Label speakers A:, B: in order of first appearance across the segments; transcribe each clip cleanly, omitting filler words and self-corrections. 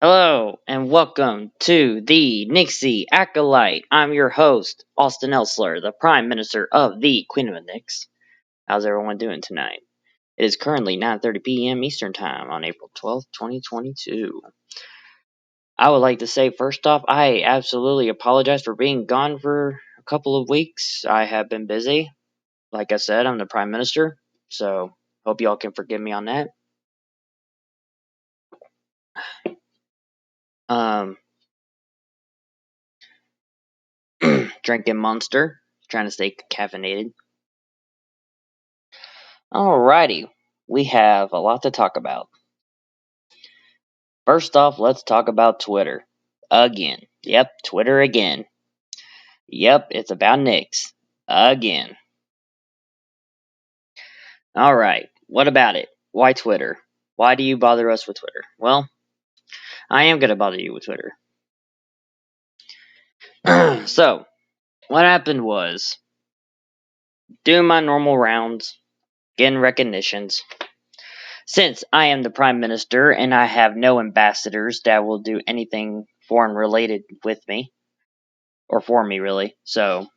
A: Hello, and welcome to the Nixie Acolyte. I'm your host, Austin Elsler, the Prime Minister of the Queen of the Nix. How's everyone doing tonight? It is currently 9:30 p.m. Eastern Time on April 12th, 2022. I would like to say, first off, I absolutely apologize for being gone for a couple of weeks. I have been busy. Like I said, I'm the Prime Minister, so hope y'all can forgive me on that. Um, Drinking Monster, trying to stay caffeinated. Alrighty, we have a lot to talk about. First off, let's talk about Twitter. Again. Yep, Twitter again. Yep, it's about Nix. Again. Alright, what about it? Why Twitter? Why do you bother us with Twitter? Well, I am gonna bother you with Twitter. So, what happened was, doing my normal rounds, getting recognitions. Since I am the Prime Minister and I have no ambassadors that will do anything foreign related with me, or for me really, so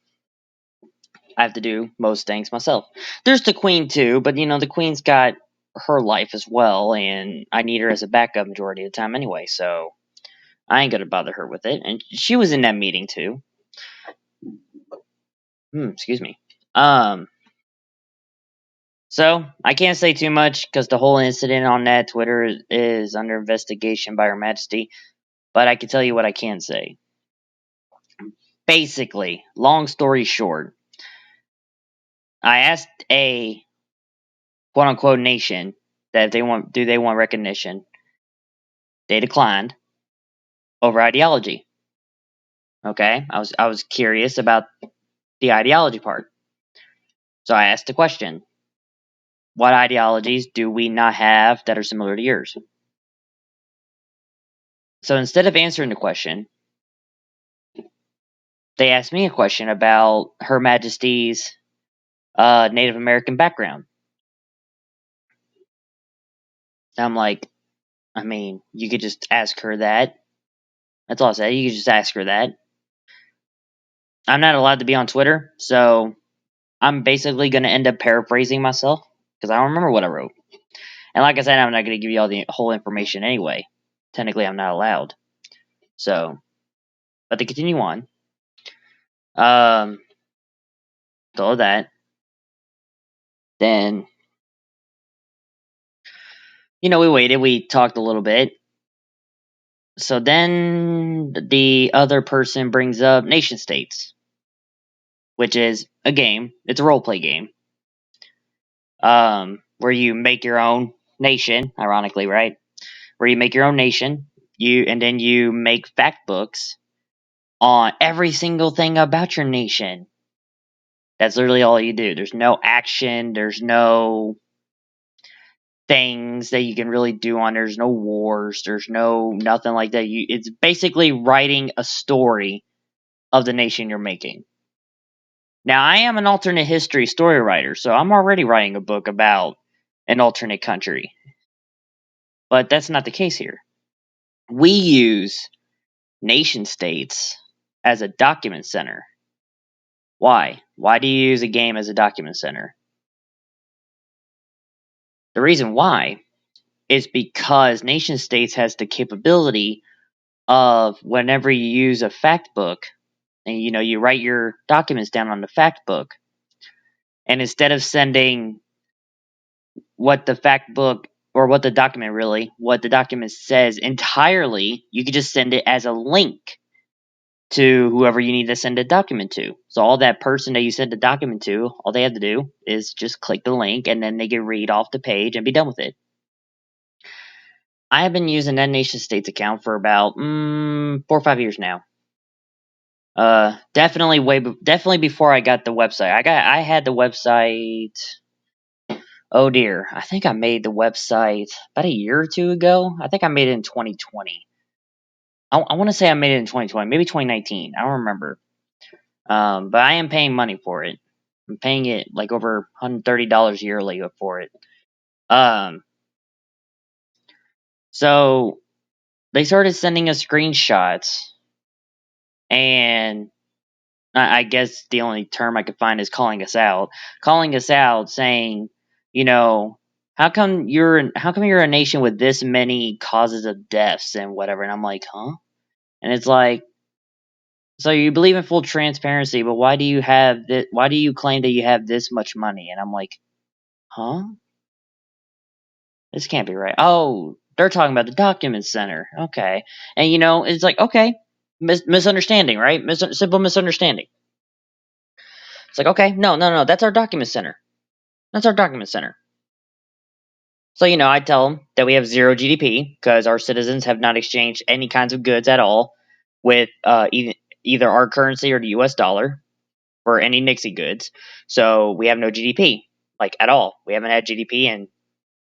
A: I have to do most things myself. There's the Queen too, but the Queen's got her life as well, and I need her as a backup majority of the time anyway, so I ain't gonna bother her with it. And she was in that meeting too. Excuse me. So I can't say too much because the whole incident on that Twitter is under investigation by Her Majesty, but I can tell you what I can say. Basically, long story short, I asked a quote unquote nation that if they want recognition. They declined over ideology. Okay, I was curious about the ideology part, so I asked the question: what ideologies do we not have that are similar to yours? So instead of answering the question, they asked me a question about Her Majesty's Native American background. I'm like, I mean, you could just ask her that. That's all I said. You could just ask her that. I'm not allowed to be on Twitter, so I'm basically going to end up paraphrasing myself because I don't remember what I wrote. And like I said, I'm not going to give you all the whole information anyway. Technically, I'm not allowed. So, but to continue on, with all of that, then, we waited, we talked a little bit. So then the other person brings up Nationstates, which is a game. It's a role play game. Where you make your own nation, ironically, right? Where you make your own nation, and then you make fact books on every single thing about your nation. That's literally all you do. There's no action. There's no things that you can really do on. There's no wars. There's no nothing like that. It's basically writing a story of the nation you're making. Now, I am an alternate history story writer, so I'm already writing a book about an alternate country. But that's not the case here. We use Nationstates as a document center. Why? Why do you use a game as a document center? The reason why is because Nationstates has the capability of whenever you use a fact book and you write your documents down on the fact book, and instead of sending what the fact book or what the document says entirely, you could just send it as a link to whoever you need to send a document to. So all that person that you send the document to, all they have to do is just click the link and then they can read off the page and be done with it. I have been using that Nationstates account for about 4 or 5 years now. Definitely before I got the website. I had the website. Oh dear, I think I made the website about a year or two ago. I think I made it in 2020. I want to say I made it in 2020, maybe 2019. I don't remember. But I am paying money for it. I'm paying it like over $130 yearly for it. So they started sending us screenshots, and I guess the only term I could find is calling us out, saying, you know, how come you're a nation with this many causes of deaths and whatever? And I'm like, huh? And it's like, so you believe in full transparency, but why do you have this? Why do you claim that you have this much money? And I'm like, huh? This can't be right. Oh, they're talking about the document center. Okay, and it's like, okay, misunderstanding, right? Simple misunderstanding. It's like, okay, no, that's our document center. That's our document center. So, I tell them that we have zero GDP because our citizens have not exchanged any kinds of goods at all with either our currency or the US dollar for any Nixie goods. So, we have no GDP, like at all. We haven't had GDP in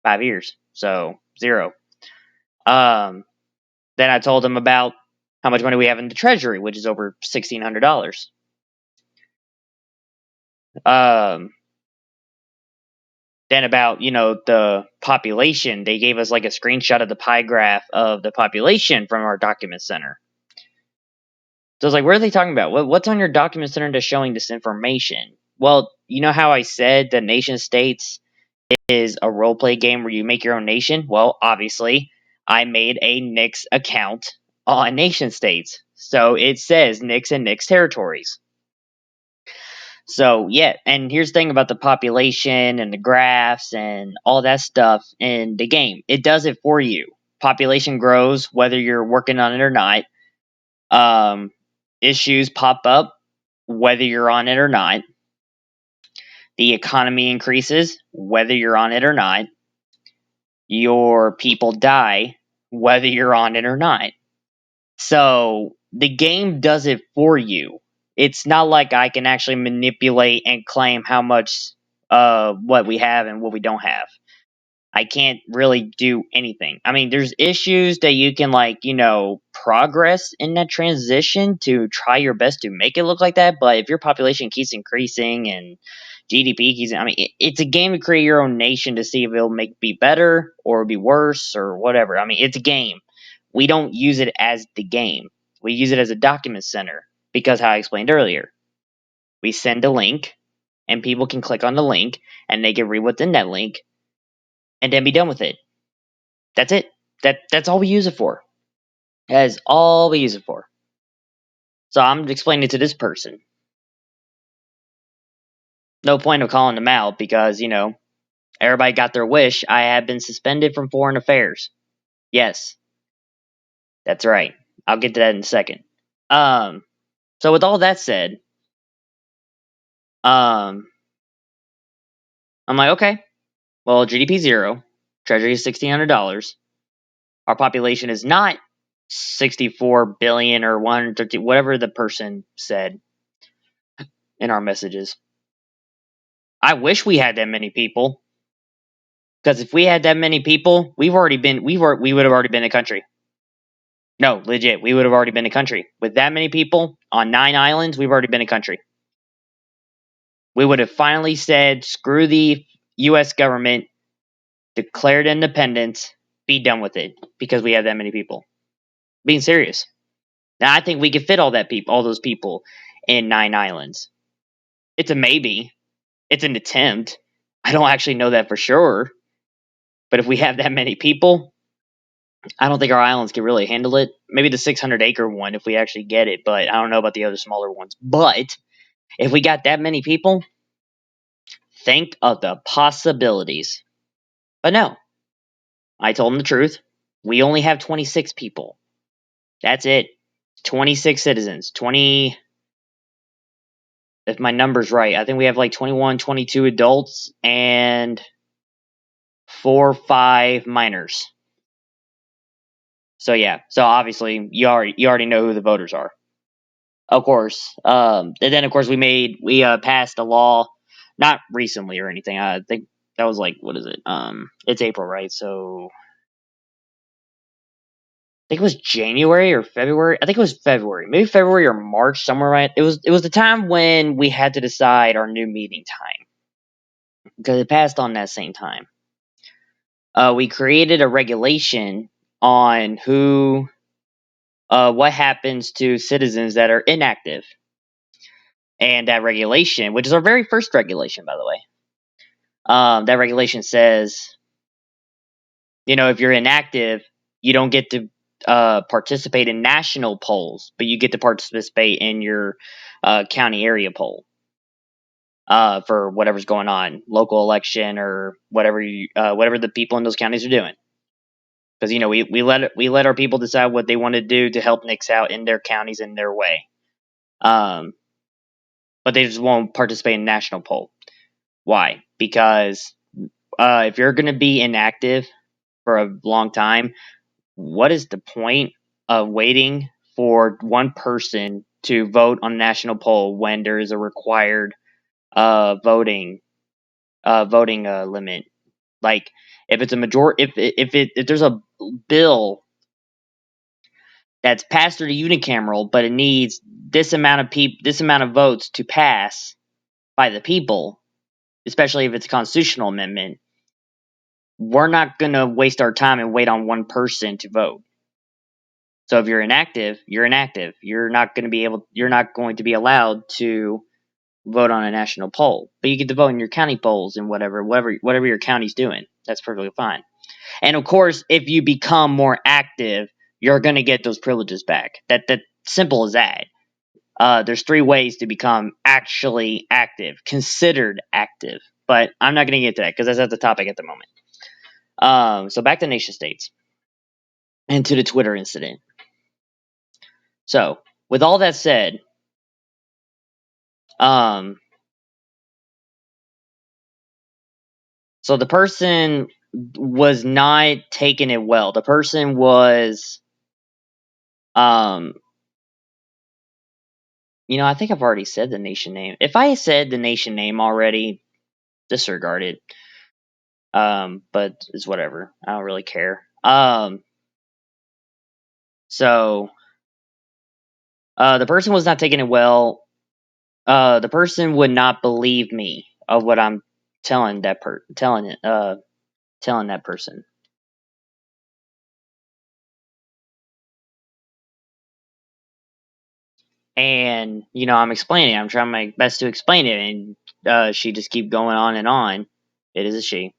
A: 5 years. So, zero. Then I told them about how much money we have in the treasury, which is over $1,600. Um, Then about, the population, they gave us like a screenshot of the pie graph of the population from our document center. So I was like, what are they talking about? What's on your document center that's showing this information? Well, you know how I said the Nationstates is a roleplay game where you make your own nation? Well, obviously, I made a Nix account on Nationstates. So it says Nix and Nix territories. So yeah, and here's the thing about the population and the graphs and all that stuff in the game. It does it for you. Population grows whether you're working on it or not. Um, Issues pop up whether you're on it or not. The economy increases whether you're on it or not. Your people die whether you're on it or not. So the game does it for you. It's not like I can actually manipulate and claim how much what we have and what we don't have. I can't really do anything. I mean, there's issues that you can progress in that transition to try your best to make it look like that. But if your population keeps increasing and GDP keeps, I mean, it's a game to create your own nation to see if it'll be better or be worse or whatever. I mean, it's a game. We don't use it as the game. We use it as a document center because how I explained earlier, we send a link and people can click on the link and they can read what's in that link and then be done with it. That's it. That's all we use it for. That is all we use it for. So I'm explaining it to this person. No point of calling them out because, everybody got their wish. I have been suspended from foreign affairs. Yes, that's right. I'll get to that in a second. Um, so with all that said, um, I'm like, okay, well, GDP zero, Treasury is $1,600. Our population is not 64 billion or 130, whatever the person said in our messages. I wish we had that many people. Because if we had that many people, we would have already been a country. No, legit, we would have already been a country. With that many people on 9 islands, we've already been a country. We would have finally said, screw the US government, declared independence, be done with it, because we have that many people. Being serious. Now I think we could fit all those people in 9 islands. It's a maybe. It's an attempt. I don't actually know that for sure. But if we have that many people, I don't think our islands can really handle it. Maybe the 600-acre one if we actually get it, but I don't know about the other smaller ones. But if we got that many people, think of the possibilities. But no, I told them the truth. We only have 26 people. That's it. 26 citizens. 20, if my number's right. I think we have like 21, 22 adults and 4 or 5 minors. So yeah, so obviously you already know who the voters are. Of course. And then of course we passed a law, not recently or anything. I think that was like, what is it? It's April, right? So I think it was January or February. I think it was February, maybe February or March, somewhere right. It was the time when we had to decide our new meeting time because it passed on that same time. We created a regulation on who. what happens to citizens that are inactive. And that regulation, which is our very first regulation, by the way, that regulation says, if you're inactive, you don't get to participate in national polls, but you get to participate in your county area poll for whatever's going on, local election or whatever whatever the people in those counties are doing. Because we let our people decide what they want to do to help nix out in their counties in their way. But they just won't participate in national poll. Why? Because if you're going to be inactive for a long time, what is the point of waiting for one person to vote on a national poll when there is a required voting limit? Like, if it's a majority, if there's a bill that's passed through the unicameral, but it needs this amount of votes to pass by the people, especially if it's a constitutional amendment, we're not going to waste our time and wait on one person to vote. So if you're inactive, you're inactive. You're not going to be allowed to vote on a national poll, but you get to vote in your county polls and whatever your county's doing. That's perfectly fine. And of course, if you become more active, you're going to get those privileges back. That simple as that. There's 3 ways to become actually active, considered active. But I'm not going to get to that because that's not the topic at the moment. So back to nation states and to the Twitter incident. So with all that said, so the person was not taking it well. The person was, I think I've already said the nation name. If I said the nation name already, disregard it. But it's whatever. I don't really care. So the person was not taking it well. The person would not believe me of what I'm telling that person. And I'm explaining. I'm trying my best to explain it, and she just keep going on and on. It is a she.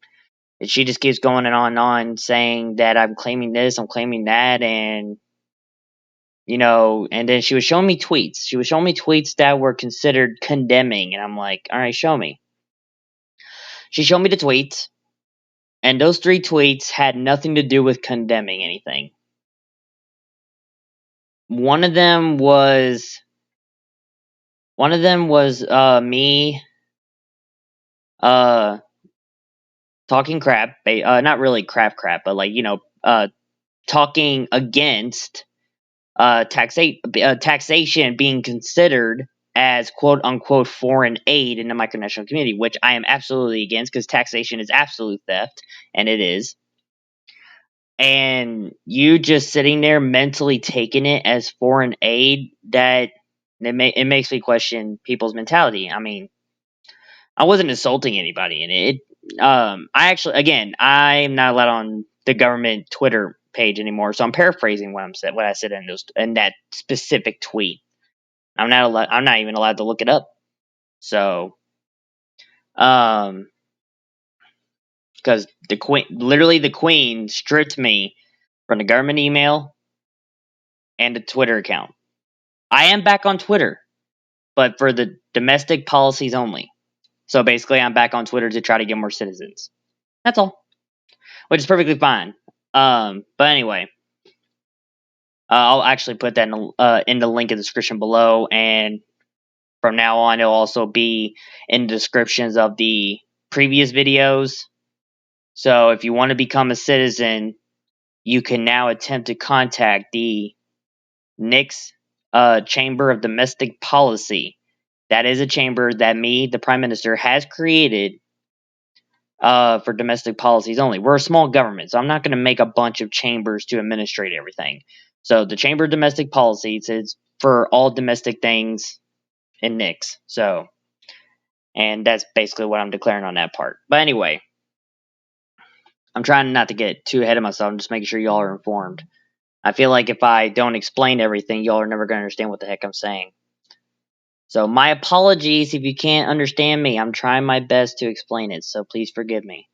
A: And she just keeps going and on, saying that I'm claiming this, I'm claiming that, and and then she was showing me tweets. She was showing me tweets that were considered condemning, and I'm like, all right, show me. She showed me the tweets, and those 3 tweets had nothing to do with condemning anything. One of them was me talking crap, not really crap, but like talking against taxation being considered as quote unquote foreign aid in the micronational community, which I am absolutely against because taxation is absolute theft, and it is. And you just sitting there mentally taking it as foreign aid, it makes me question people's mentality. I mean, I wasn't insulting anybody in it. I'm not allowed on the government Twitter page anymore, so I'm paraphrasing what I said in that specific tweet. I'm not even allowed to look it up. So, because the queen stripped me from the government email and the Twitter account. I am back on Twitter, but for the domestic policies only. So basically, I'm back on Twitter to try to get more citizens. That's all, which is perfectly fine. But anyway, I'll actually put that in the link in the description below, and from now on, it'll also be in the descriptions of the previous videos. So if you want to become a citizen, you can now attempt to contact the NICS Chamber of Domestic Policy. That is a chamber that the Prime Minister, has created for domestic policies only. We're a small government, so I'm not going to make a bunch of chambers to administrate everything. So the Chamber of Domestic Policies is for all domestic things in NICS. So, and that's basically what I'm declaring on that part. But anyway, I'm trying not to get too ahead of myself. I'm just making sure y'all are informed. I feel like if I don't explain everything, y'all are never going to understand what the heck I'm saying. So my apologies if you can't understand me. I'm trying my best to explain it, so please forgive me.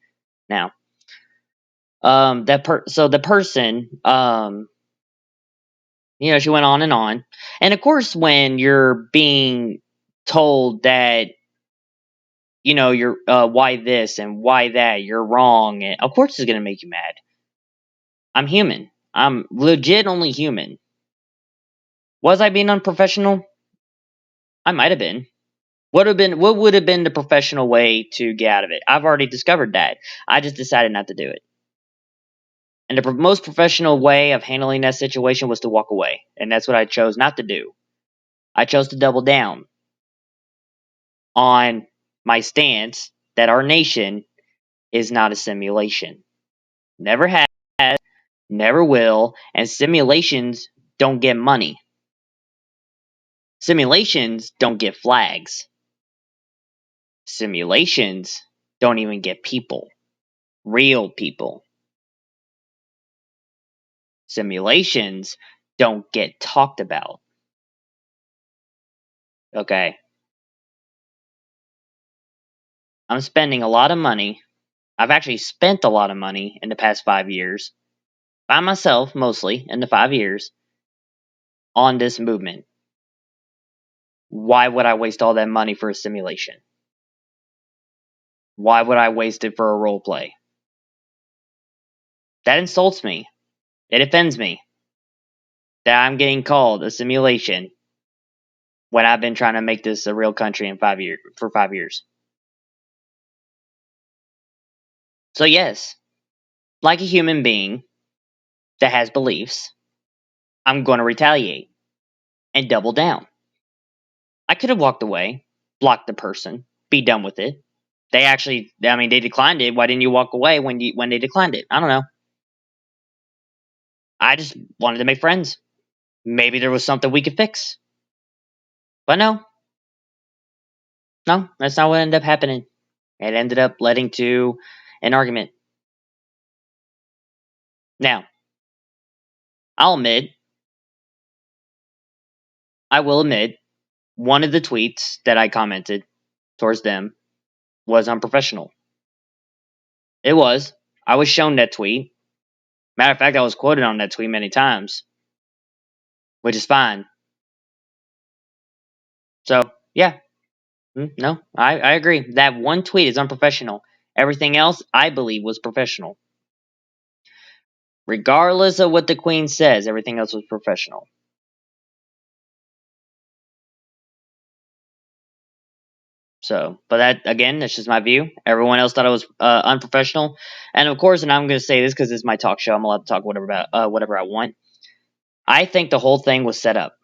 A: Now, so the person, she went on, and of course, when you're being told that, you're why this and why that, you're wrong, and of course it's gonna make you mad. I'm human. I'm legit only human. Was I being unprofessional? I might have been. What would have been the professional way to get out of it? I've already discovered that. I just decided not to do it. And the most professional way of handling that situation was to walk away. And that's what I chose not to do. I chose to double down on my stance that our nation is not a simulation. Never has, never will, and simulations don't get money. Simulations don't get flags. Simulations don't even get people. Real people. Simulations don't get talked about. Okay. I'm spending a lot of money. I've actually spent a lot of money in the past 5 years, by myself mostly, in the 5 years, on this movement. Why would I waste all that money for a simulation? Why would I waste it for a role play? That insults me. It offends me that I'm getting called a simulation when I've been trying to make this a real country in 5 years for 5 years. So yes, like a human being that has beliefs, I'm going to retaliate and double down. I could have walked away, blocked the person, be done with it. They declined it. Why didn't you walk away when they declined it? I don't know. I just wanted to make friends. Maybe there was something we could fix. But no, that's not what ended up happening. It ended up leading to an argument. Now, I'll admit, I will admit, one of the tweets that I commented towards them was unprofessional. It was. I was shown that tweet. Matter of fact, I was quoted on that tweet many times, which is fine. So, yeah, no, I agree. That one tweet is unprofessional. Everything else, I believe, was professional. Regardless of what the Queen says, everything else was professional. So, but that again, that's just my view. Everyone else thought it was unprofessional, and of course, and I'm going to say this because it's my talk show. I'm allowed to talk whatever about whatever I want. I think the whole thing was set up.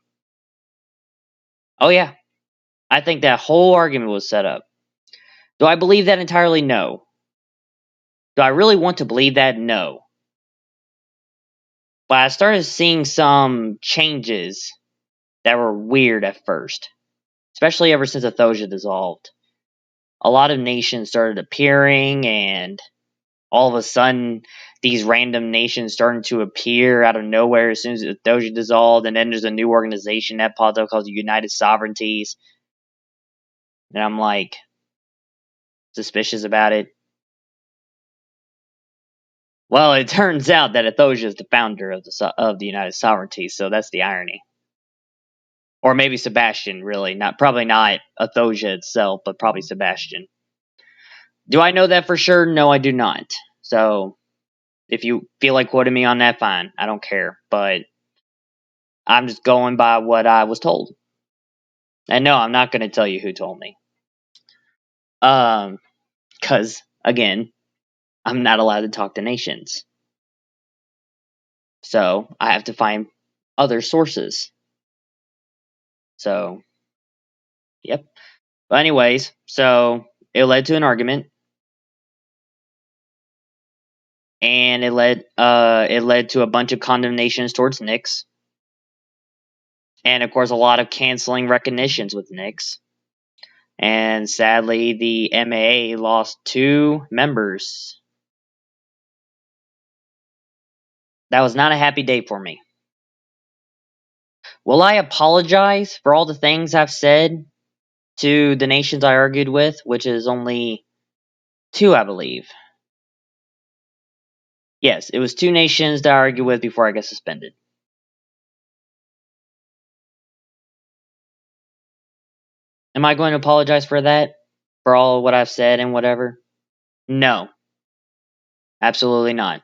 A: Oh yeah, I think that whole argument was set up. Do I believe that entirely? No. Do I really want to believe that? No. But I started seeing some changes that were weird at first, especially ever since Athosia dissolved. A lot of nations started appearing, and all of a sudden, these random nations starting to appear out of nowhere as soon as Athosia dissolved, and then there's a new organization that popped up called the United Sovereignties. And I'm like, suspicious about it. Well, it turns out that Athosia is the founder of the United Sovereignties, so that's the irony. Or maybe Sebastian, really. Probably not Athosia itself, but probably Sebastian. Do I know that for sure? No, I do not. So, if you feel like quoting me on that, fine. I don't care. But I'm just going by what I was told. And no, I'm not going to tell you who told me. Because, again, I'm not allowed to talk to nations. So, I have to find other sources. So, yep. But anyways, so it led to an argument. And it led to a bunch of condemnations towards Nix. And of course a lot of canceling recognitions with Nix. And sadly the MAA lost 2 members. That was not a happy day for me. Will I apologize for all the things I've said to the nations I argued with, which is only 2, I believe? Yes, it was 2 nations that I argued with before I got suspended. Am I going to apologize for that? For all what I've said and whatever? No, absolutely not.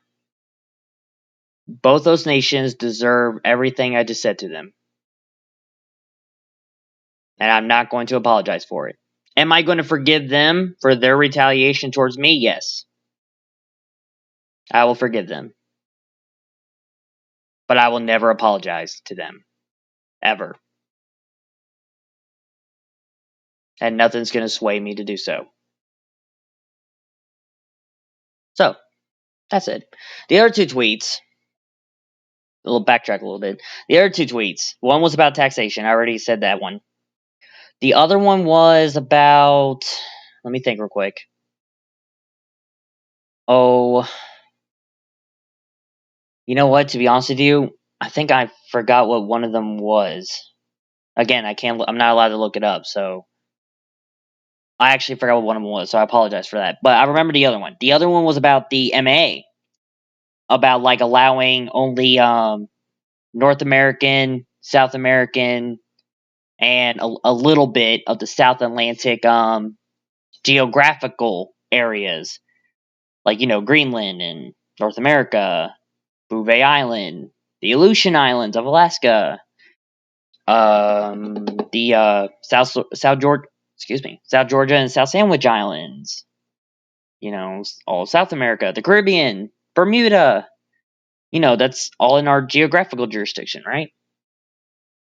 A: Both those nations deserve everything I just said to them. And I'm not going to apologize for it. Am I going to forgive them for their retaliation towards me? Yes. I will forgive them. But I will never apologize to them. Ever. And nothing's going to sway me to do so. So, that's it. The other 2 tweets, a little backtrack a little bit. The other 2 tweets, one was about taxation. I already said that one. The other one was about, let me think real quick. Oh, you know what? To be honest with you, I think I forgot what one of them was. Again, I'm not allowed to look it up, so I actually forgot what one of them was, so I apologize for that. But I remember the other one. The other one was about the MA, about like allowing only North American, South American, and a little bit of the South Atlantic geographical areas, like Greenland and North America, Bouvet Island, the Aleutian Islands of Alaska, the South Georgia and South Sandwich Islands. All of South America, the Caribbean, Bermuda. That's all in our geographical jurisdiction, right?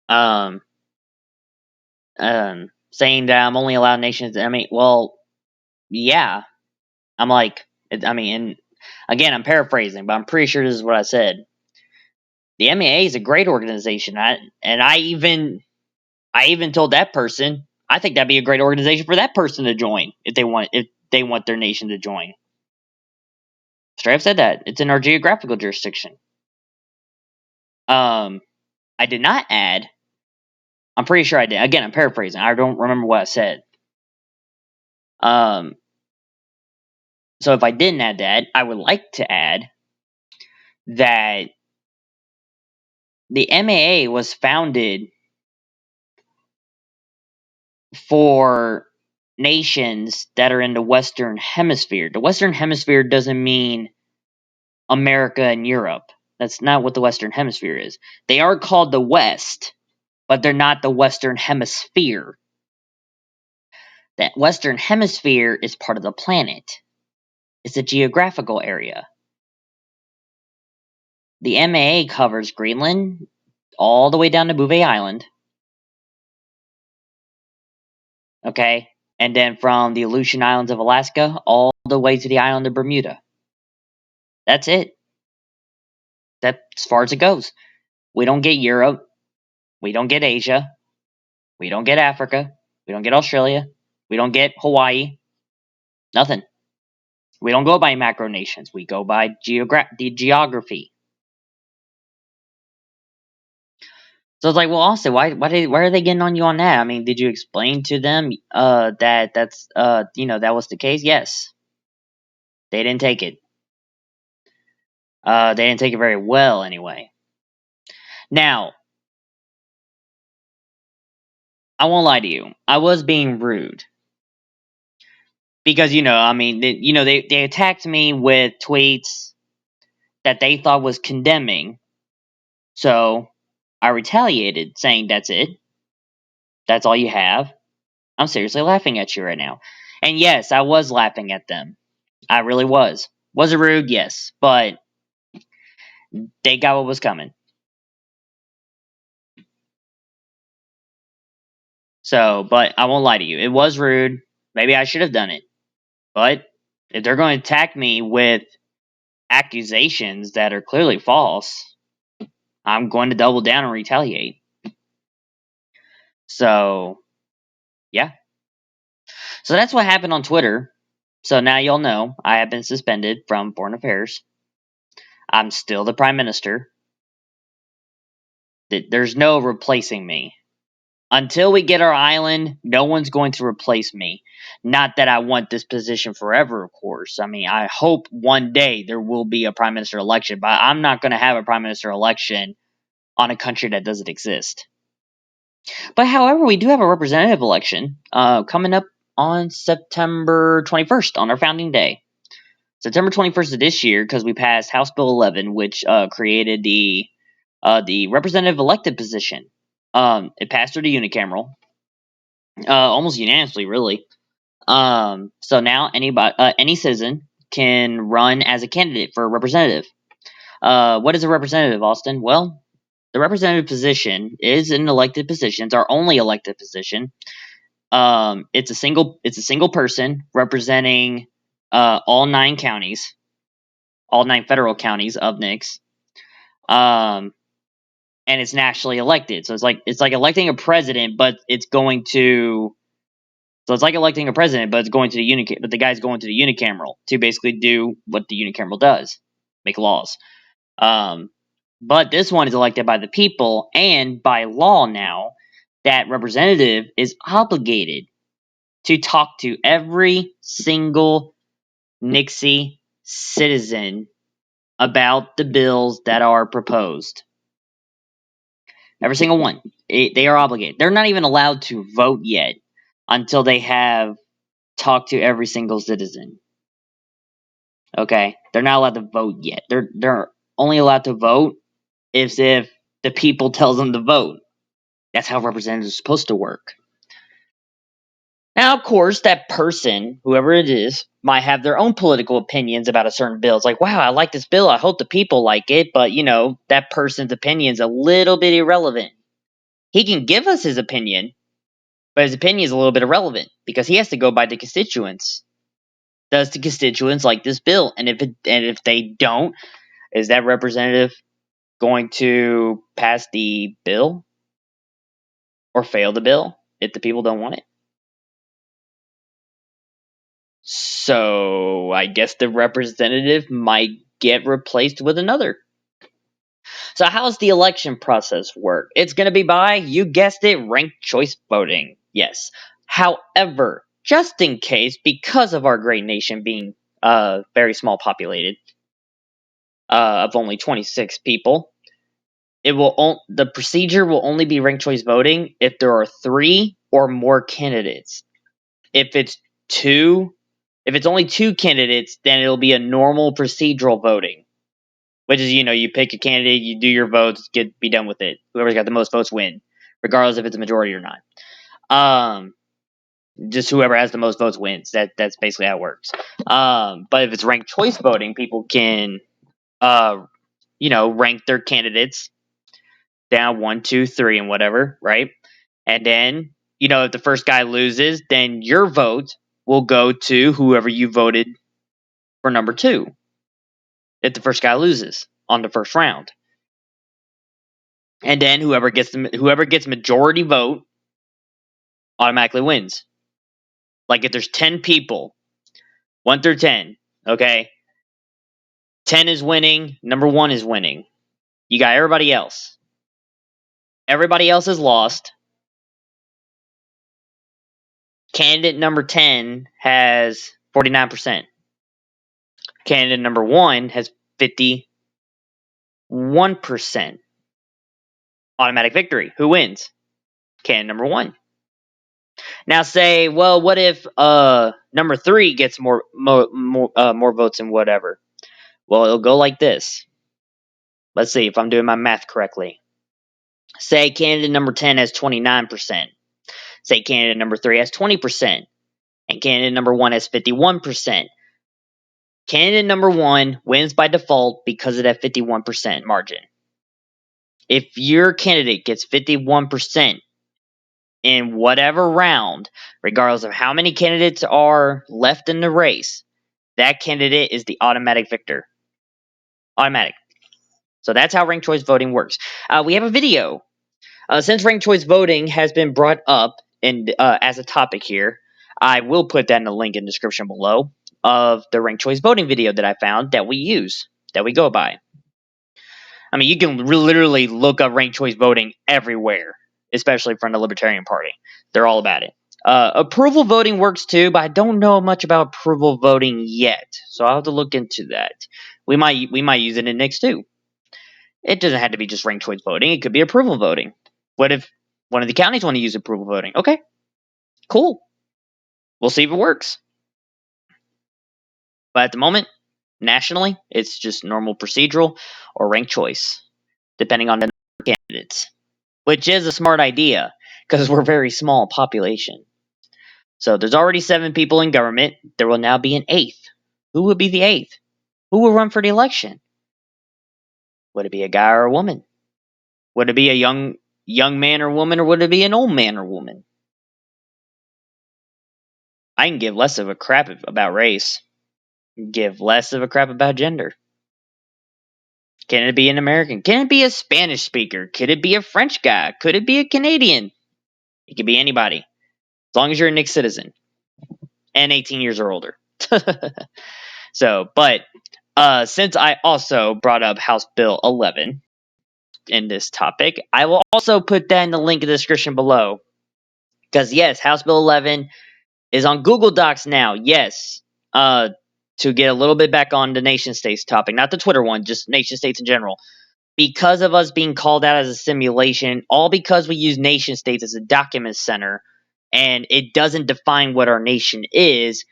A: Um, saying that I'm only allowed nations. I mean, well, yeah. I'm like, and again, I'm paraphrasing, but I'm pretty sure this is what I said. The MEA is a great organization. I even told that person I think that'd be a great organization for that person to join if they want their nation to join. Straight up said that it's in our geographical jurisdiction. I did not add. I'm pretty sure I did. Again, I'm paraphrasing. I don't remember what I said. Um, so if I didn't add that, I would like to add that the MAA was founded for nations that are in the Western Hemisphere. The Western Hemisphere doesn't mean America and Europe. That's not what the Western Hemisphere is. They are called the West, but they're not the Western Hemisphere. That Western Hemisphere is part of the planet. It's a geographical area. The MAA covers Greenland all the way down to Bouvet Island. Okay? And then from the Aleutian Islands of Alaska all the way to the island of Bermuda. That's it. That's as far as it goes. We don't get Europe. We don't get Asia. We don't get Africa. We don't get Australia. We don't get Hawaii. Nothing. We don't go by macronations. We go by the geography. So it's like, well, also, why are they getting on you on that? I mean, did you explain to them that that was the case? Yes. They didn't take it. They didn't take it very well, anyway. Now, I won't lie to you. I was being rude because they attacked me with tweets that they thought was condemning. So I retaliated, saying, "That's it. That's all you have." I'm seriously laughing at you right now. And yes, I was laughing at them. I really was. Was it rude? Yes. But they got what was coming. So, but I won't lie to you. It was rude. Maybe I should have done it. But if they're going to attack me with accusations that are clearly false, I'm going to double down and retaliate. So, yeah. So that's what happened on Twitter. So now you'll know I have been suspended from foreign affairs. I'm still the prime minister. There's no replacing me. Until we get our island, no one's going to replace me. Not that I want this position forever, of course. I mean, I hope one day there will be a prime minister election, but I'm not going to have a prime minister election on a country that doesn't exist. But however, we do have a representative election coming up on September 21st, on our founding day. September 21st of this year, because we passed House Bill 11, which created the representative elected position. It passed through the unicameral, almost unanimously, really. So now any citizen can run as a candidate for a representative. What is a representative, Austin? Well, the representative position is an elected position. It's our only elected position. It's a single person representing all 9 counties, all 9 federal counties of NICS. And it's nationally elected. So it's like electing a president, but it's going to it's like electing a president, but it's going to but the guy's going to the unicameral to basically do what the unicameral does, make laws. But this one is elected by the people, and by law now, that representative is obligated to talk to every single Nixie citizen about the bills that are proposed. Every single one. They are obligated. They're not even allowed to vote yet until they have talked to every single citizen. Okay? They're not allowed to vote yet. They're only allowed to vote if the people tells them to vote. That's how representatives are supposed to work. Now, of course, that person, whoever it is, might have their own political opinions about a certain bill. It's like, wow, I like this bill. I hope the people like it. But, that person's opinion's a little bit irrelevant. He can give us his opinion, but his opinion is a little bit irrelevant because he has to go by the constituents. Does the constituents like this bill? And if they don't, is that representative going to pass the bill or fail the bill if the people don't want it? So I guess the representative might get replaced with another. So how's the election process work? It's going to be by, you guessed it, ranked choice voting. Yes. However, just in case, because of our great nation being very small populated, of only 26 people, the procedure will only be ranked choice voting if there are 3 or more candidates. If it's only 2 candidates, then it'll be a normal procedural voting, which is, you pick a candidate, you do your votes, be done with it. Whoever's got the most votes win, regardless if it's a majority or not. Just whoever has the most votes wins. That's basically how it works. But if it's ranked choice voting, people can, rank their candidates down 1, 2, 3, and whatever, right? And then, if the first guy loses, then your vote will go to whoever you voted for number 2. If the first guy loses on the first round, and then whoever gets majority vote automatically wins. Like if there's 10 people, 1 through 10, okay, 10 is winning, number 1 is winning. You got everybody else. Everybody else is lost. Candidate number 10 has 49%. Candidate number 1 has 51%. Automatic victory. Who wins? Candidate number 1. Now say, well, what if number 3 gets more votes and whatever? Well, it'll go like this. Let's see if I'm doing my math correctly. Say candidate number 10 has 29%. Say candidate number 3 has 20%. And candidate number 1 has 51%. Candidate number 1 wins by default because of that 51% margin. If your candidate gets 51% in whatever round, regardless of how many candidates are left in the race, that candidate is the automatic victor. Automatic. So that's how ranked choice voting works. We have a video. Since ranked choice voting has been brought up as a topic here, I will put that in the link in the description below of the ranked choice voting video that I found that we use, that we go by. I mean, you can literally look up ranked choice voting everywhere, especially from the Libertarian Party. They're all about it. Approval voting works too, but I don't know much about approval voting yet, so I'll have to look into that. We might use it in Nix too. It doesn't have to be just ranked choice voting. It could be approval voting. What if one of the counties want to use approval voting? Okay, cool. We'll see if it works. But at the moment, nationally, it's just normal procedural or ranked choice, depending on the number of candidates, which is a smart idea because we're a very small population. So there's already 7 people in government. There will now be an 8th. Who would be the 8th? Who will run for the election? Would it be a guy or a woman? Would it be a young man or woman, or would it be an old man or woman? I can give less of a crap about race. Give less of a crap about gender. Can it be an American? Can it be a Spanish speaker? Could it be a French guy? Could it be a Canadian? It could be anybody, as long as you're a Nick citizen and 18 years or older. But since I also brought up House Bill 11 in this topic, I will also put that in the link in the description below. Because yes, House Bill 11 is on Google Docs now. Yes, to get a little bit back on the nation states topic, not the Twitter one, just nation states in general. Because of us being called out as a simulation, all because we use nation states as a document center, and it doesn't define what our nation is.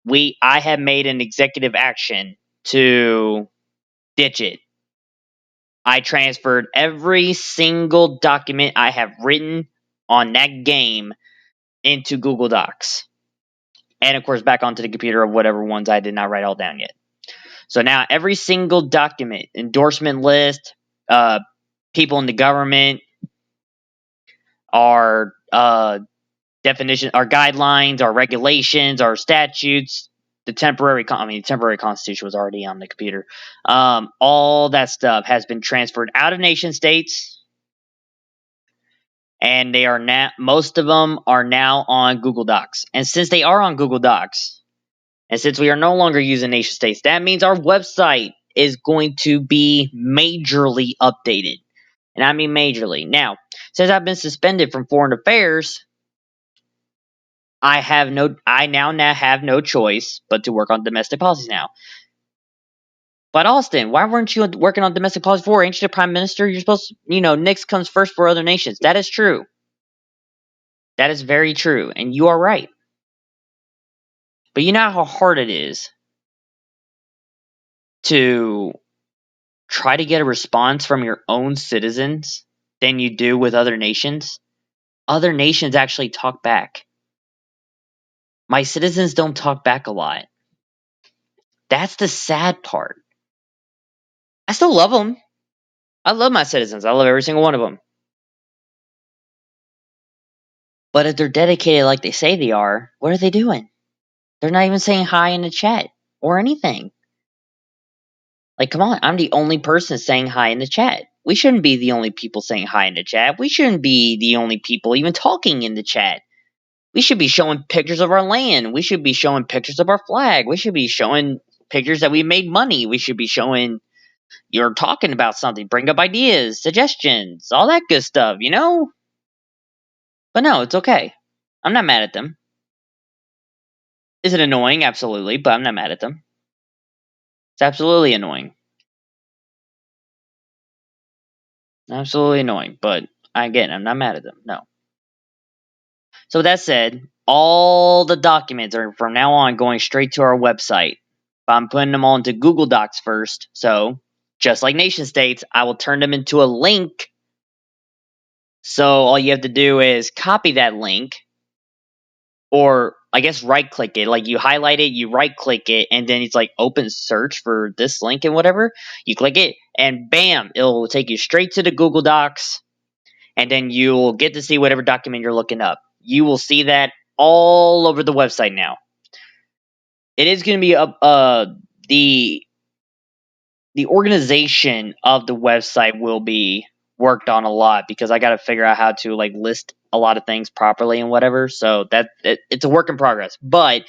A: I have made an executive action to ditch it. I transferred every single document I have written on that game into Google Docs. And of course, back onto the computer of whatever ones I did not write all down yet. So now every single document, endorsement list, people in the government, our definition, our guidelines, our regulations, our statutes, the temporary constitution was already on the computer. All that stuff has been transferred out of nation states, and they are now, most of them are now on Google Docs. And since they are on Google Docs, and since we are no longer using nation states, that means our website is going to be majorly updated. And I mean majorly. Now, since I've been suspended from foreign affairs, I now have no choice but to work on domestic policies now. But Austin, why weren't you working on domestic policy before? Ain't you the prime minister? You're supposed to, Nix comes first for other nations. That is true. That is very true, and you are right. But you know how hard it is to try to get a response from your own citizens than you do with other nations? Other nations actually talk back. My citizens don't talk back a lot. That's the sad part. I still love them. I love my citizens. I love every single one of them. But if they're dedicated like they say they are, what are they doing? They're not even saying hi in the chat or anything. Like, come on, I'm the only person saying hi in the chat. We shouldn't be the only people saying hi in the chat. We shouldn't be the only people even talking in the chat. We should be showing pictures of our land. We should be showing pictures of our flag. We should be showing pictures that we made money. We should be showing you're talking about something. Bring up ideas, suggestions, all that good stuff. But no, it's okay. I'm not mad at them. Is it annoying? Absolutely, but I'm not mad at them. It's absolutely annoying. Absolutely annoying, but again, I'm not mad at them. No. So with that said, all the documents are from now on going straight to our website. But I'm putting them all into Google Docs first. So just like nation states, I will turn them into a link. So all you have to do is copy that link, or I guess right click it. Like you highlight it, you right click it, and then it's like open search for this link and whatever. You click it, and bam, it'll take you straight to the Google Docs, and then you'll get to see whatever document you're looking up. You will see that all over the website now. It is going to be up. The organization of the website will be worked on a lot because I got to figure out how to like list a lot of things properly and whatever. So it's a work in progress. But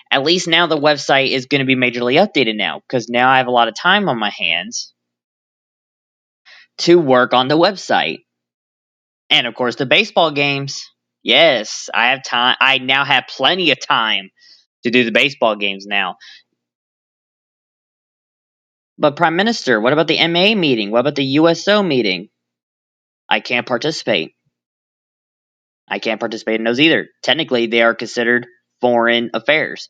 A: at least now the website is going to be majorly updated now because now I have a lot of time on my hands to work on the website. And of course, the baseball games. Yes, I have time. I now have plenty of time to do the baseball games now. But, Prime Minister, what about the MA meeting? What about the USO meeting? I can't participate. I can't participate in those either. Technically, they are considered foreign affairs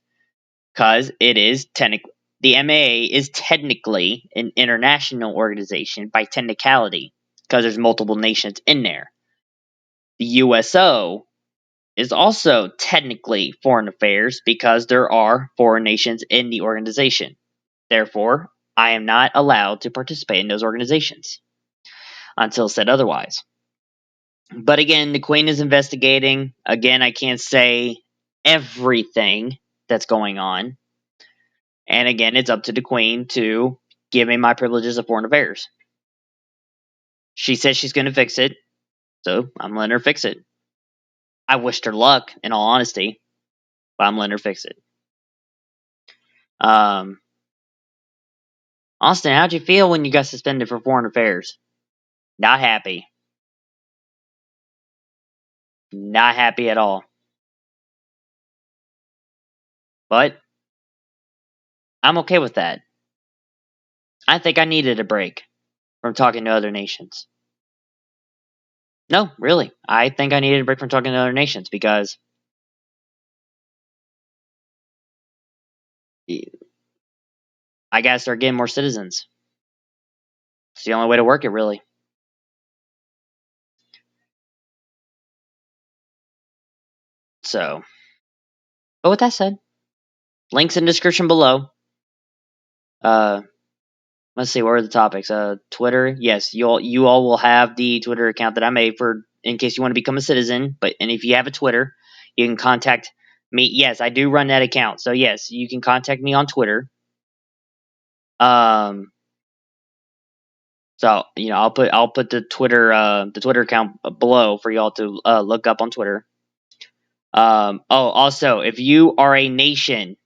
A: because it is technically the MA is technically an international organization by technicality because there's multiple nations in there. The USO is also technically foreign affairs because there are foreign nations in the organization. Therefore, I am not allowed to participate in those organizations until said otherwise. But again, the Queen is investigating. Again, I can't say everything that's going on. And again, it's up to the Queen to give me my privileges of foreign affairs. She says she's going to fix it, so I'm letting her fix it. I wished her luck, in all honesty, but I'm letting her fix it. Austin, how'd you feel when you got suspended for foreign affairs? Not happy. Not happy at all. But I'm okay with that. I think I needed a break from talking to other nations. No, really. I think I needed a break from talking to other nations because I gotta start getting more citizens. It's the only way to work it, really. So, but with that said, links in the description below. Uh, let's see, what are the topics? Twitter. Yes, you all will have the Twitter account that I made for in case you want to become a citizen. And if you have a Twitter, you can contact me. Yes, I do run that account. So yes, you can contact me on Twitter. Um, so I'll put the Twitter account below for y'all to look up on Twitter. Also, if you are a nation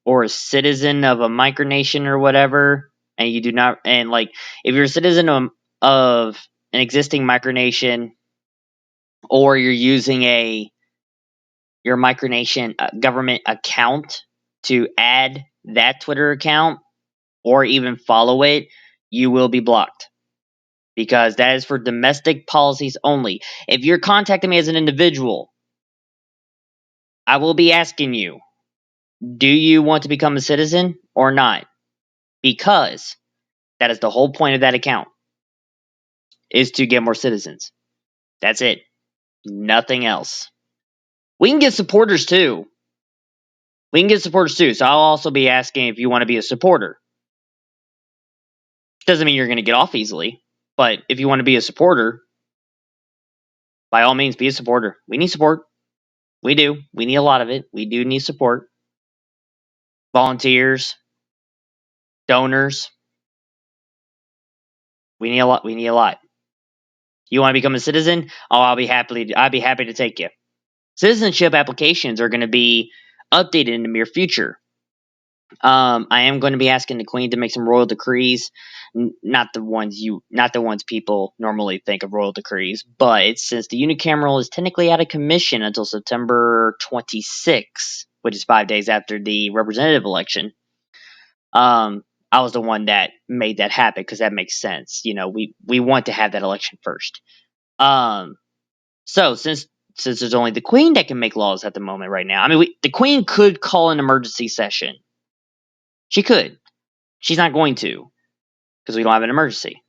A: or a citizen of a micronation or whatever, and you do not, and like, if you're a citizen of an existing micronation, or you're using your micronation government account to add that Twitter account or even follow it, you will be blocked because that is for domestic policies only. If you're contacting me as an individual, I will be asking you, do you want to become a citizen or not? Because that is the whole point of that account, is to get more citizens. That's it. Nothing else. We can get supporters too. So I'll also be asking if you want to be a supporter. Doesn't mean you're going to get off easily, but if you want to be a supporter, by all means, be a supporter. We need support. We do. We need a lot of it. We do need support. Volunteers, donors. We need a lot. We need a lot. You want to become a citizen? Oh, I'd be happy to take you. Citizenship applications are going to be updated in the near future. I am going to be asking the Queen to make some royal decrees, not the ones people normally think of royal decrees. But since the unicameral is technically out of commission until September 26th, which is 5 days after the representative election, I was the one that made that happen because that makes sense. We want to have that election first. So since there's only the Queen that can make laws at the moment right now, I mean, the Queen could call an emergency session. She could. She's not going to because we don't have an emergency.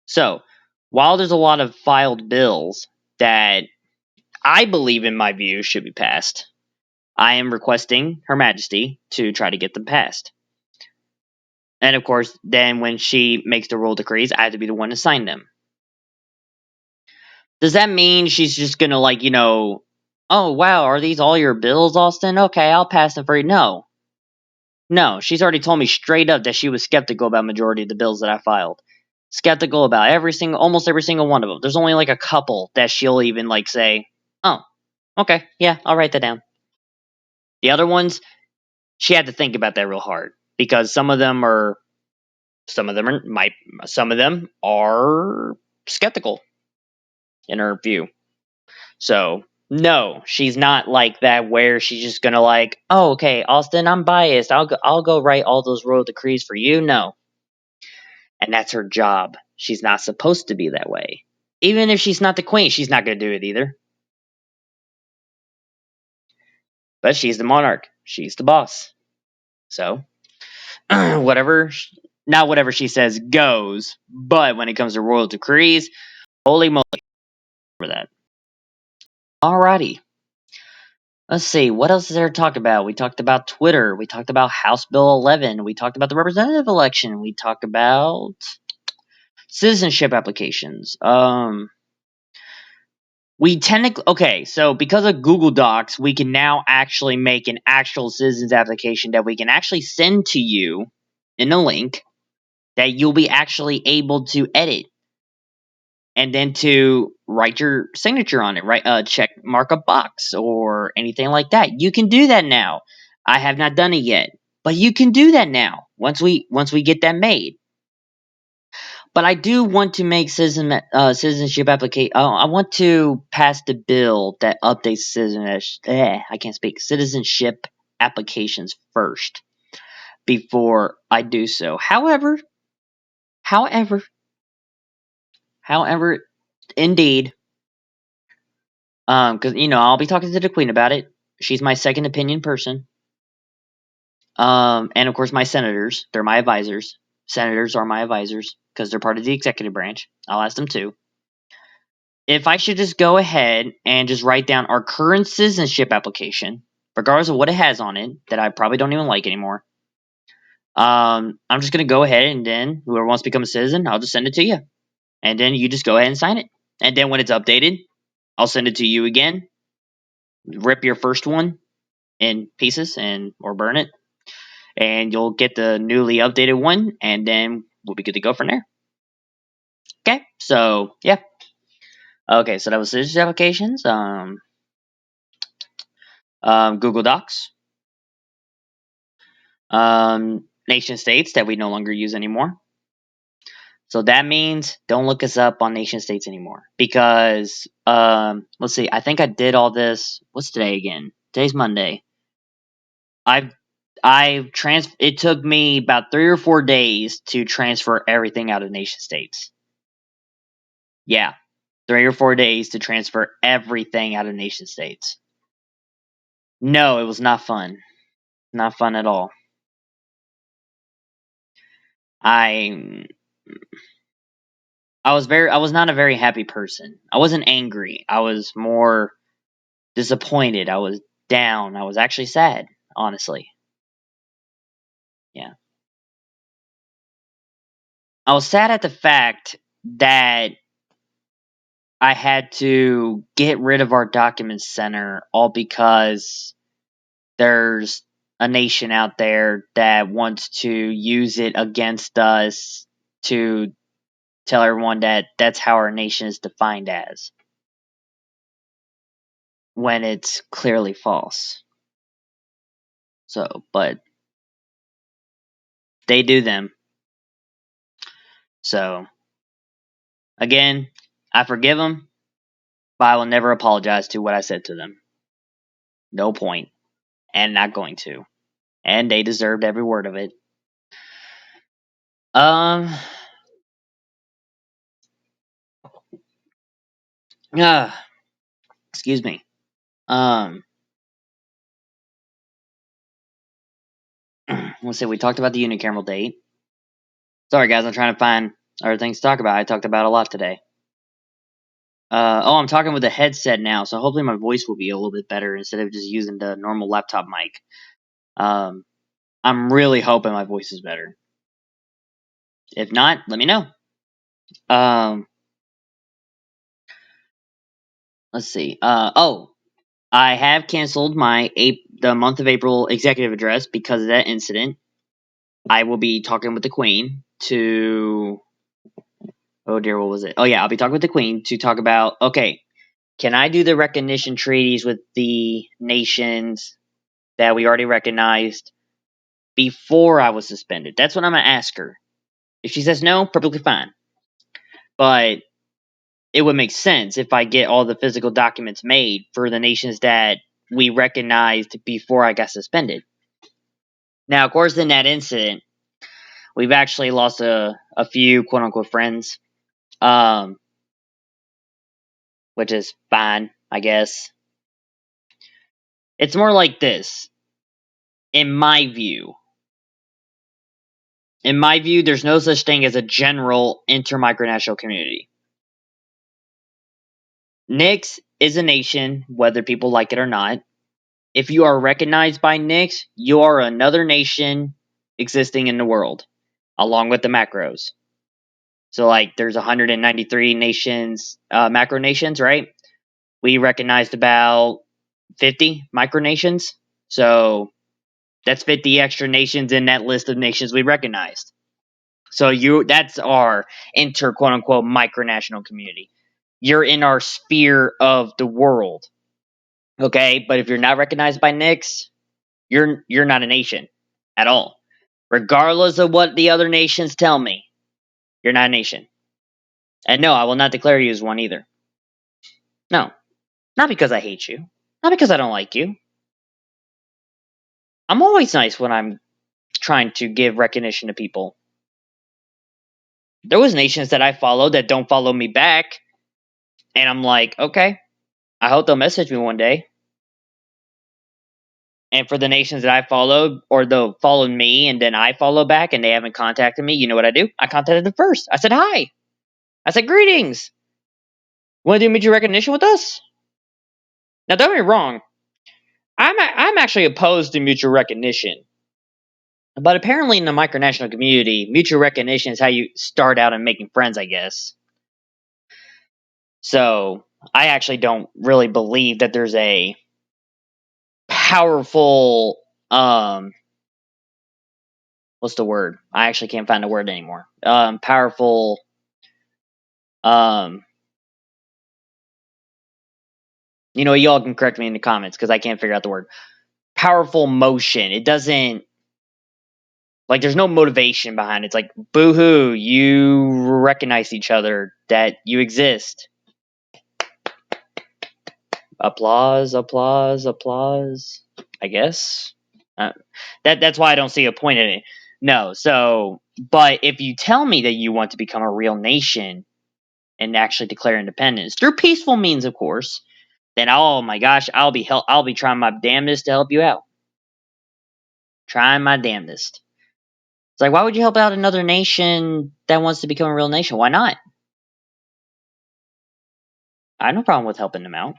A: So while there's a lot of filed bills that I believe, in my view, should be passed, I am requesting Her Majesty to try to get them passed. And of course, then when she makes the royal decrees, I have to be the one to sign them. Does that mean she's just gonna oh wow, are these all your bills, Austin? Okay, I'll pass them for you. No. No, she's already told me straight up that she was skeptical about majority of the bills that I filed. Skeptical about almost every single one of them. There's only like a couple that she'll even say, "Oh, okay, yeah, I'll write that down." The other ones, she had to think about that real hard because some of them are skeptical in her view. So no, she's not like that where she's just gonna like, oh, okay, Austin, I'm biased. I'll go write all those royal decrees for you. No, and that's her job. She's not supposed to be that way. Even if she's not the queen, she's not gonna do it either. But she's the monarch. She's the boss. So whatever, not whatever she says goes. But when it comes to royal decrees, holy moly for that. Alrighty. Let's see, what else is there to talk about? We talked about Twitter. We talked about House Bill 11. We talked about the representative election. We talked about citizenship applications. We technically, okay, so because of Google Docs, we can now actually make an actual citizens application that we can actually send to you in a link that you'll be actually able to edit and then to write your signature on it, right? Check mark a box or anything like that. You can do that now. I have not done it yet, but you can do that now once we get that made. But I do want to make citizenship application. I want to pass the bill that updates citizenship applications first before I do so. However, indeed, because I'll be talking to the Queen about it. She's my second opinion person. And of course my senators. They're my advisors. Senators are my advisors because they're part of the executive branch. I'll ask them too. If I should just go ahead and just write down our current citizenship application, regardless of what it has on it, that I probably don't even like anymore. I'm just gonna go ahead and then whoever wants to become a citizen, I'll just send it to you, and then you just go ahead and sign it. And then when it's updated, I'll send it to you again. Rip your first one in pieces or burn it, and you'll get the newly updated one, and then we'll be good to go from there. Okay, so yeah. Okay, so that was citizenship applications. Google Docs. Nationstates that we no longer use anymore. So that means don't look us up on Nationstates anymore because let's see. I think I did all this. What's today again? Today's Monday. It took me about 3 or 4 days to transfer everything out of Nationstates. Yeah, 3 or 4 days to transfer everything out of Nationstates. No, it was not fun. Not fun at all. I was not a very happy person. I wasn't angry. I was more disappointed. I was down. I was actually sad, honestly. Yeah. I was sad at the fact that I had to get rid of our document center all because there's a nation out there that wants to use it against us to tell everyone that that's how our nation is defined as, when it's clearly false. So, but they do them. So, again, I forgive them, but I will never apologize to what I said to them. No point. And not going to. And they deserved every word of it. Um. Excuse me. Um. Let's see. We talked about the unicameral date. Sorry, guys. I'm trying to find other things to talk about. I talked about a lot today. I'm talking with a headset now, so hopefully my voice will be a little bit better instead of just using the normal laptop mic. I'm really hoping my voice is better. If not, let me know. Let's see. I have canceled the month of April executive address because of that incident. I will be talking with the Queen to. Oh dear, what was it? Oh yeah, I'll be talking with the Queen to talk about. Okay, can I do the recognition treaties with the nations that we already recognized? before I was suspended? That's what I'm going to ask her. If she says no, perfectly fine. But it would make sense if I get all the physical documents made for the nations that we recognized before I got suspended. Now, of course, in that incident, we've actually lost a few quote unquote friends, which is fine, I guess. It's more like this, in my view. In my view, there's no such thing as a general intermicronational community. NICS is a nation, whether people like it or not. If you are recognized by NICS, you are another nation existing in the world, along with the macros. So, like, there's 193 nations, macro nations, right? We recognized about 50 micronations. So, that's 50 extra nations in that list of nations we recognized. So, that's our quote unquote micronational community. You're in our sphere of the world. Okay, but if you're not recognized by NICS, you're not a nation at all. Regardless of what the other nations tell me, you're not a nation. And no, I will not declare you as one either. No, not because I hate you, not because I don't like you. I'm always nice when I'm trying to give recognition to people. There was nations that I followed that don't follow me back, and I'm like, okay, I hope they'll message me one day. And for the nations that I followed, or they'll follow me and then I follow back and they haven't contacted me, you know what I do? I contacted them first. I said hi. I said greetings. Want to do mutual recognition with us? Now, don't get me wrong. I'm actually opposed to mutual recognition. But apparently in the micronational community, mutual recognition is how you start out in making friends, I guess. So I actually don't really believe that there's a powerful what's the word? I actually can't find the word anymore. Powerful y'all can correct me in the comments because I can't figure out the word. Powerful motion. It doesn't like there's no motivation behind it. It's like boo-hoo, you recognize each other, that you exist. Applause, applause, applause. I guess. That's why I don't see a point in it. No, so but if you tell me that you want to become a real nation and actually declare independence through peaceful means, of course, then oh my gosh, I'll be trying my damnedest to help you out. Trying my damnedest. It's like, why would you help out another nation that wants to become a real nation? Why not? I have no problem with helping them out.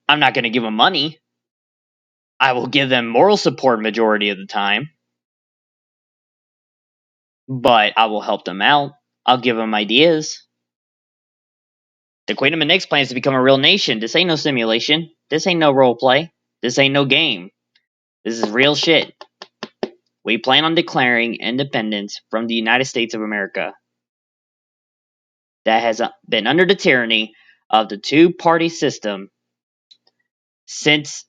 A: I'm not going to give them money. I will give them moral support majority of the time. But I will help them out. I'll give them ideas. The Queen of Nix plans to become a real nation. This ain't no simulation. This ain't no role play. This ain't no game. This is real shit. We plan on declaring independence from the United States of America that has been under the tyranny of the two-party system since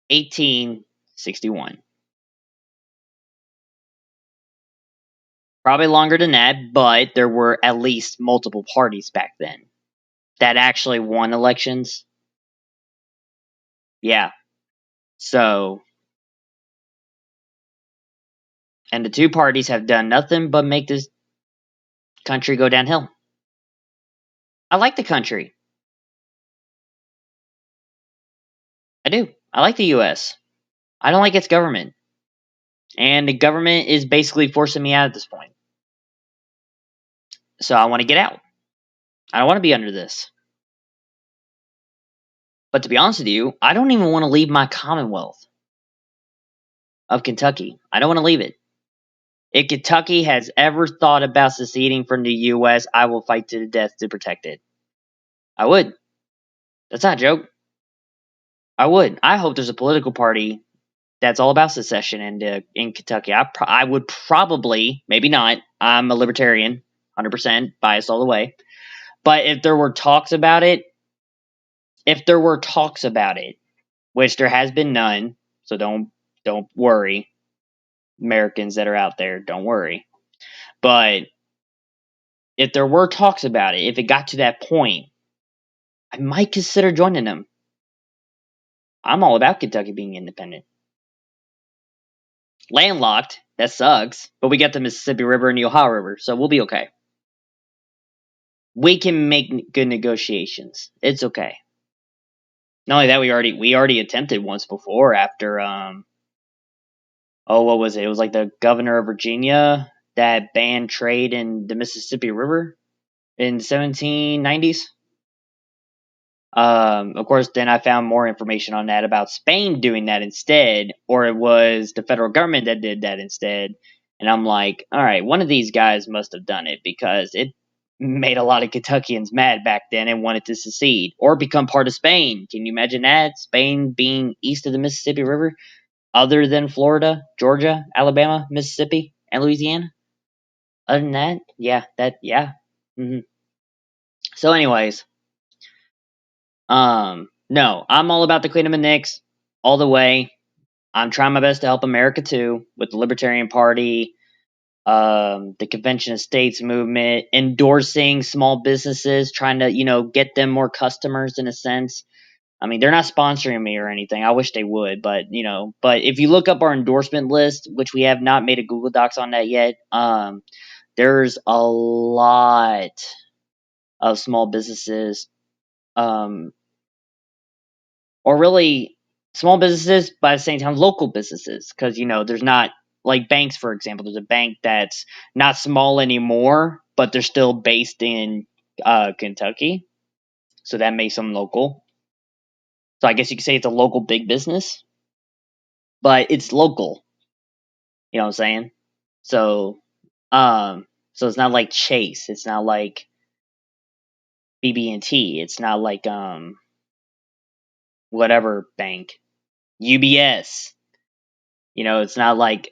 A: 1861. Probably longer than that, but there were at least multiple parties back then that actually won elections. Yeah. So, and the two parties have done nothing but make this country go downhill. I like the country. I do. I like the US. I don't like its government. And the government is basically forcing me out at this point. So I want to get out. I don't want to be under this. But to be honest with you, I don't even want to leave my Commonwealth of Kentucky. I don't want to leave it. If Kentucky has ever thought about seceding from the US, I will fight to the death to protect it. I would. That's not a joke. I would. I hope there's a political party that's all about secession in Kentucky. I would probably, maybe not. I'm a libertarian, 100% biased all the way. But if there were talks about it, which there has been none, so don't worry. Americans that are out there. Don't worry. But if there were talks about it, if it got to that point, I might consider joining them. I'm all about Kentucky being independent. Landlocked, that sucks, but we got the Mississippi River and the Ohio River, so we'll be okay. We can make good negotiations. It's okay. Not only that, we already attempted once before after what was it? It was like the governor of Virginia that banned trade in the Mississippi River in the 1790s. Of course, then I found more information on that about Spain doing that instead, or it was the federal government that did that instead. And I'm like, all right, one of these guys must have done it because it made a lot of Kentuckians mad back then and wanted to secede or become part of Spain. Can you imagine that? Spain being east of the Mississippi River, other than Florida, Georgia, Alabama, Mississippi, and Louisiana? Other than that, yeah. hmm So, anyways, no, I'm all about the Queen of Nix all the way. I'm trying my best to help America too with the Libertarian Party, the Convention of States movement, endorsing small businesses, trying to get them more customers in a sense. I mean, they're not sponsoring me or anything. I wish they would, but but if you look up our endorsement list, which we have not made a Google Docs on that yet, there's a lot of small businesses, um, or really small businesses, but at the same time local businesses, because there's not like banks, for example. There's a bank that's not small anymore, but they're still based in Kentucky, so that makes them local. So I guess you could say it's a local big business, but it's local. You know what I'm saying? So, so it's not like Chase. It's not like BB&T. It's not like whatever bank, UBS. It's not like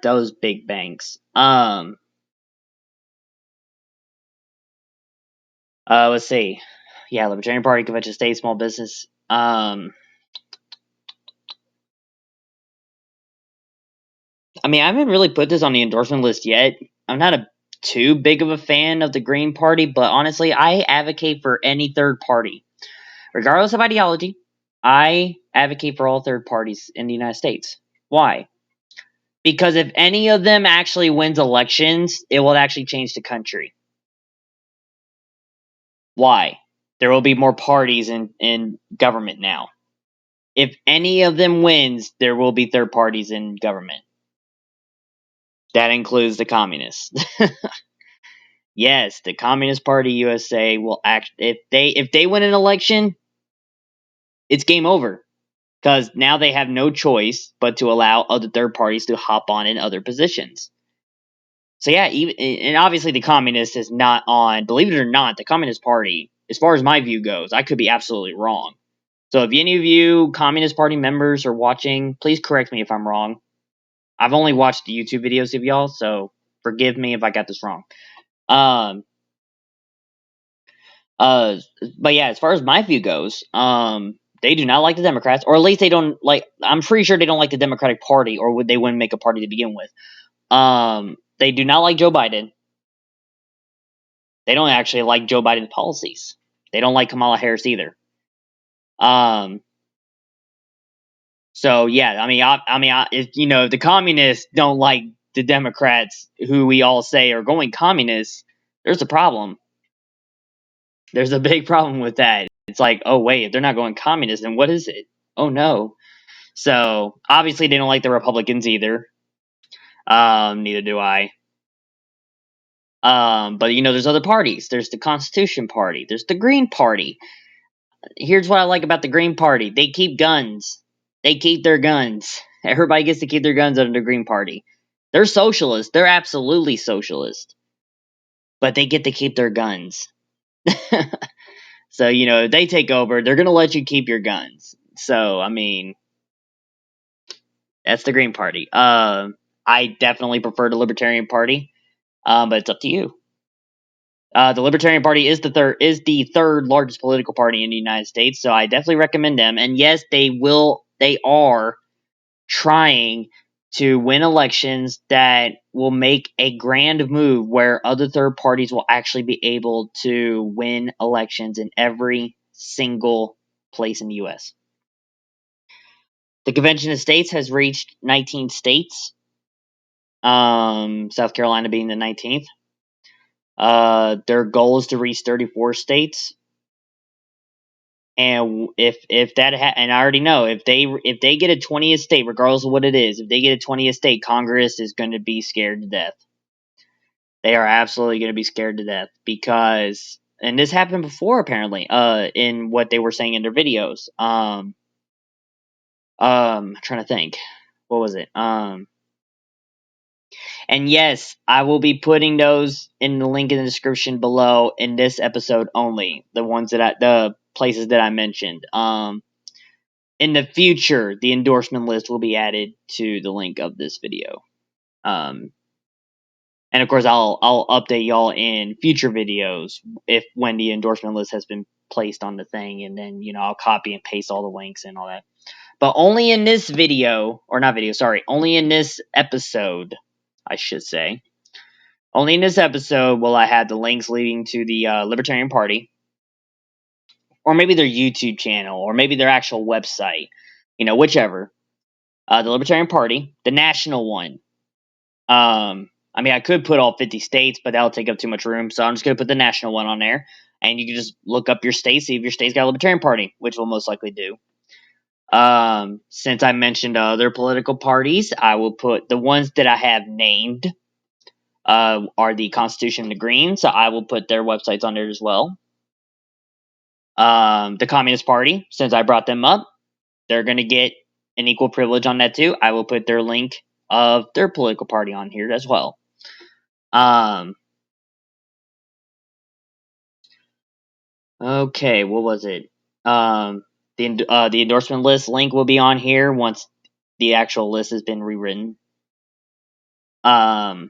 A: those big banks. Let's see. Yeah, Libertarian Party, Convention State, small business. I mean, I haven't really put this on the endorsement list yet. I'm not too big of a fan of the Green Party, but honestly, I advocate for any third party, regardless of ideology. I advocate for all third parties in the United States. Why? Because if any of them actually wins elections, it will actually change the country. Why? There will be more parties in government now. If any of them wins, there will be third parties in government. That includes the communists. Yes, the Communist Party USA will act if they win an election, it's game over because now they have no choice but to allow other third parties to hop on in other positions. So yeah, even and obviously the communist is not on. Believe it or not, the Communist Party, as far as my view goes, I could be absolutely wrong. So if any of you Communist Party members are watching, please correct me if I'm wrong. I've only watched the YouTube videos of y'all, so forgive me if I got this wrong. Um, uh, but yeah, as far as my view goes, they do not like the Democrats, or at least they don't like. I'm pretty sure they don't like the Democratic Party, or would they wouldn't make a party to begin with. They do not like Joe Biden. They don't actually like Joe Biden's policies. They don't like Kamala Harris either. Um, so yeah, if if the communists don't like the Democrats, who we all say are going communists, there's a problem. There's a big problem with that. It's like, oh wait, if they're not going communist, then what is it? Oh no. So obviously they don't like the Republicans either. Neither do I. But there's other parties. There's the Constitution Party. There's the Green Party. Here's what I like about the Green Party. They keep guns. They keep their guns. Everybody gets to keep their guns under the Green Party. They're socialist. They're absolutely socialist. But they get to keep their guns. So, if they take over, they're going to let you keep your guns. So, I mean, that's the Green Party. I definitely prefer the Libertarian Party, but it's up to you. The Libertarian Party is the third largest political party in the United States, so I definitely recommend them. And yes, they are trying to win elections that will make a grand move where other third parties will actually be able to win elections in every single place in the U.S. The Convention of States has reached 19 states, South Carolina being the 19th. Their goal is to reach 34 states. And if that and I already know if they get a 20th state, regardless of what it is, if they get a 20th state, Congress is going to be scared to death. They are absolutely going to be scared to death because, and this happened before apparently, in what they were saying in their videos. I'm trying to think, what was it? And yes, I will be putting those in the link in the description below in this episode only. The places that I mentioned. In the future, the endorsement list will be added to the link of this video. And of course, I'll update y'all in future videos when the endorsement list has been placed on the thing, and then I'll copy and paste all the links and all that. But only in this video, or not video, sorry, only in this episode, I should say. Only in this episode will I have the links leading to the Libertarian Party, or maybe their YouTube channel, or maybe their actual website, whichever. The Libertarian Party, the national one. I mean, I could put all 50 states, but that'll take up too much room, so I'm just going to put the national one on there, and you can just look up your state, see if your state's got a Libertarian Party, which will most likely do. Since I mentioned other political parties, I will put the ones that I have named are the Constitution and the Green, so I will put their websites on there as well. The Communist Party, since I brought them up, they're going to get an equal privilege on that too. I will put their link of their political party on here as well. Okay, what was it? The endorsement list link will be on here once the actual list has been rewritten. The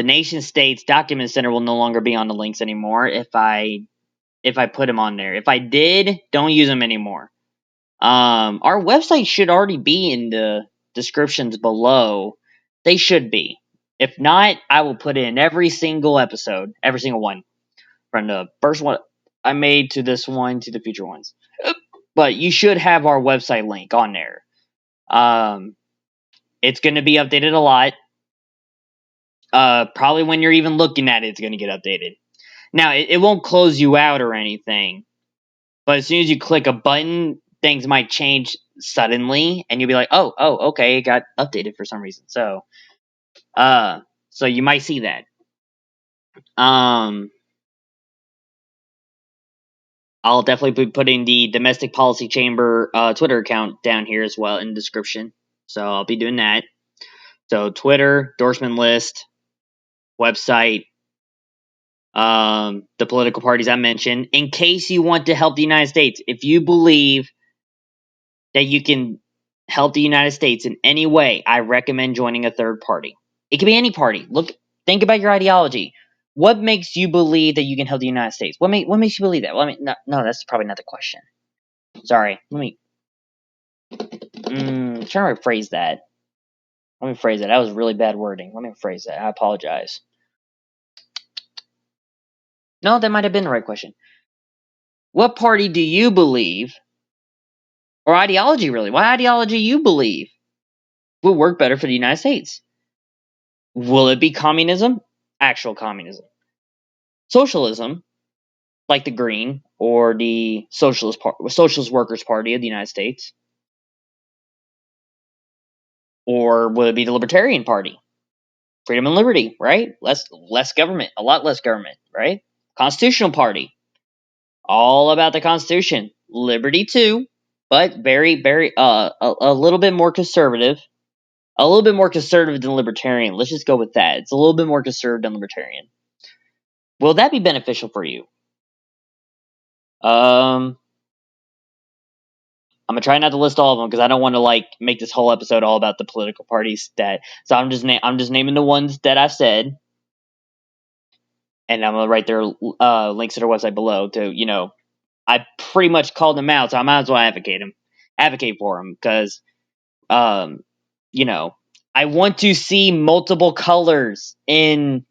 A: Nationstates Document Center will no longer be on the links anymore if I put them on there. If I did, don't use them anymore. Our website should already be in the descriptions below. They should be. If not, I will put it in every single episode, every single one, from the first one I made to this one to the future ones. But you should have our website link on there. It's going to be updated a lot. Probably when you're even looking at it, it's going to get updated. Now, it won't close you out or anything, but as soon as you click a button, things might change suddenly, and you'll be like, oh, okay, it got updated for some reason. So you might see that. I'll definitely be putting the Domestic Policy Chamber Twitter account down here as well in the description. So I'll be doing that. So Twitter, endorsement list, website, the political parties I mentioned. In case you want to help the United States, if you believe that you can help the United States in any way, I recommend joining a third party. It can be any party. Think about your ideology. What makes you believe that you can help the United States? What makes you believe that? Well, I mean, no, that's probably not the question. Sorry. Trying to rephrase that. Let me phrase that. That was really bad wording. Let me rephrase that. I apologize. No, that might have been the right question. What party do you believe, or ideology really? What ideology you believe will work better for the United States? Will it be communism? Actual communism. Socialism, like the Green or the Socialist Workers Party of the United States? Or will it be the Libertarian Party? Freedom and liberty, right? Less government, a lot less government, right? Constitutional Party, all about the Constitution. Liberty too, but very, very, a little bit more conservative. A little bit more conservative than libertarian. Let's just go with that. It's a little bit more conservative than libertarian. Will that be beneficial for you? I'm gonna try not to list all of them because I don't want to make this whole episode all about the political parties so I'm just naming the ones that I've said, and I'm gonna write their links to their website below to I pretty much called them out, so I might as well advocate them. advocate for them because, you know, I want to see multiple colors in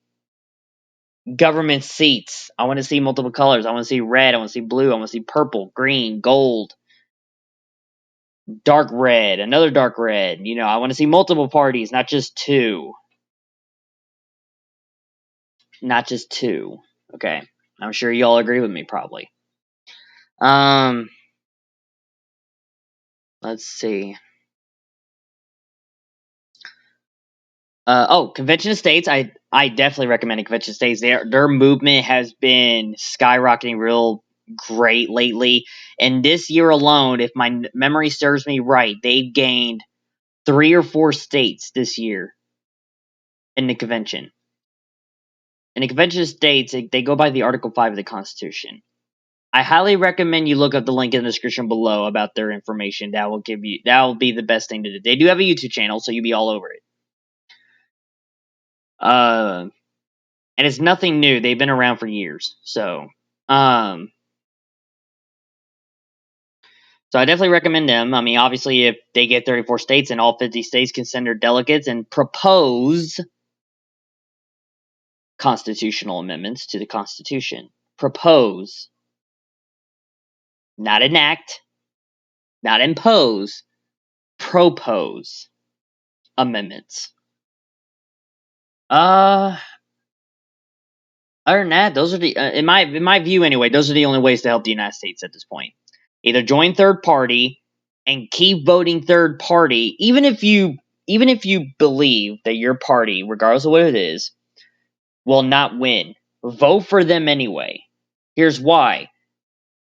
A: government seats. I want to see multiple colors. I want to see red. I want to see blue. I want to see purple, green, gold, dark red, another dark red. I want to see multiple parties, not just two. Not just two. Okay. I'm sure y'all agree with me probably. Um let's see. Convention of States. I definitely recommend a Convention of States. Their movement has been skyrocketing real great lately. And this year alone, if my memory serves me right, they've gained 3 or 4 states this year in the convention. In the Convention of States, they go by the Article 5 of the Constitution. I highly recommend you look up the link in the description below about their information. That will be the best thing to do. They do have a YouTube channel, so you'll be all over it. And it's nothing new. They've been around for years. So I definitely recommend them. I mean, obviously, if they get 34 states and all 50 states can send their delegates and propose constitutional amendments to the Constitution. Propose, not enact, not impose, propose amendments. Other than that, those are the in my view anyway. Those are the only ways to help the United States at this point. Either join third party and keep voting third party, even if you believe that your party, regardless of what it is, will not win. Vote for them anyway. Here's why: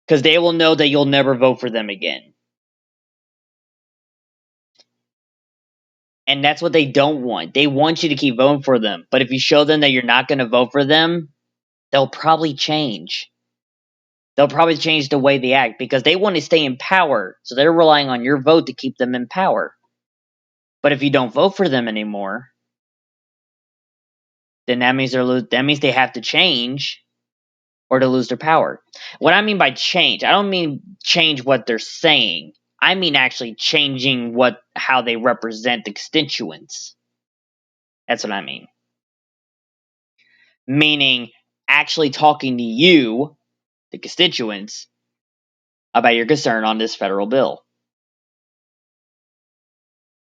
A: because they will know that you'll never vote for them again. And that's what they don't want. They want you to keep voting for them. But if you show them that you're not going to vote for them, they'll probably change. They'll probably change the way they act because they want to stay in power. So they're relying on your vote to keep them in power. But if you don't vote for them anymore, then that means they have to change or to lose their power. What I mean by change, I don't mean change what they're saying. I mean actually changing how they represent the constituents. That's what I mean. Meaning actually talking to you, the constituents, about your concern on this federal bill.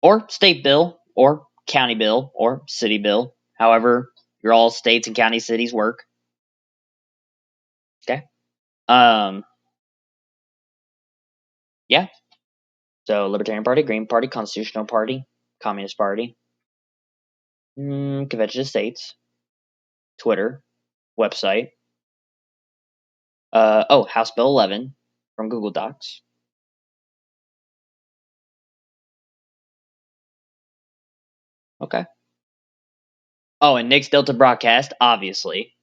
A: Or state bill, or county bill, or city bill. However, your all states and county cities work. Okay. Yeah. So Libertarian Party, Green Party, Constitutional Party, Communist Party, Convention of States, Twitter, website. House Bill 11 from Google Docs. Okay. Oh, and Nick's Delta broadcast, obviously.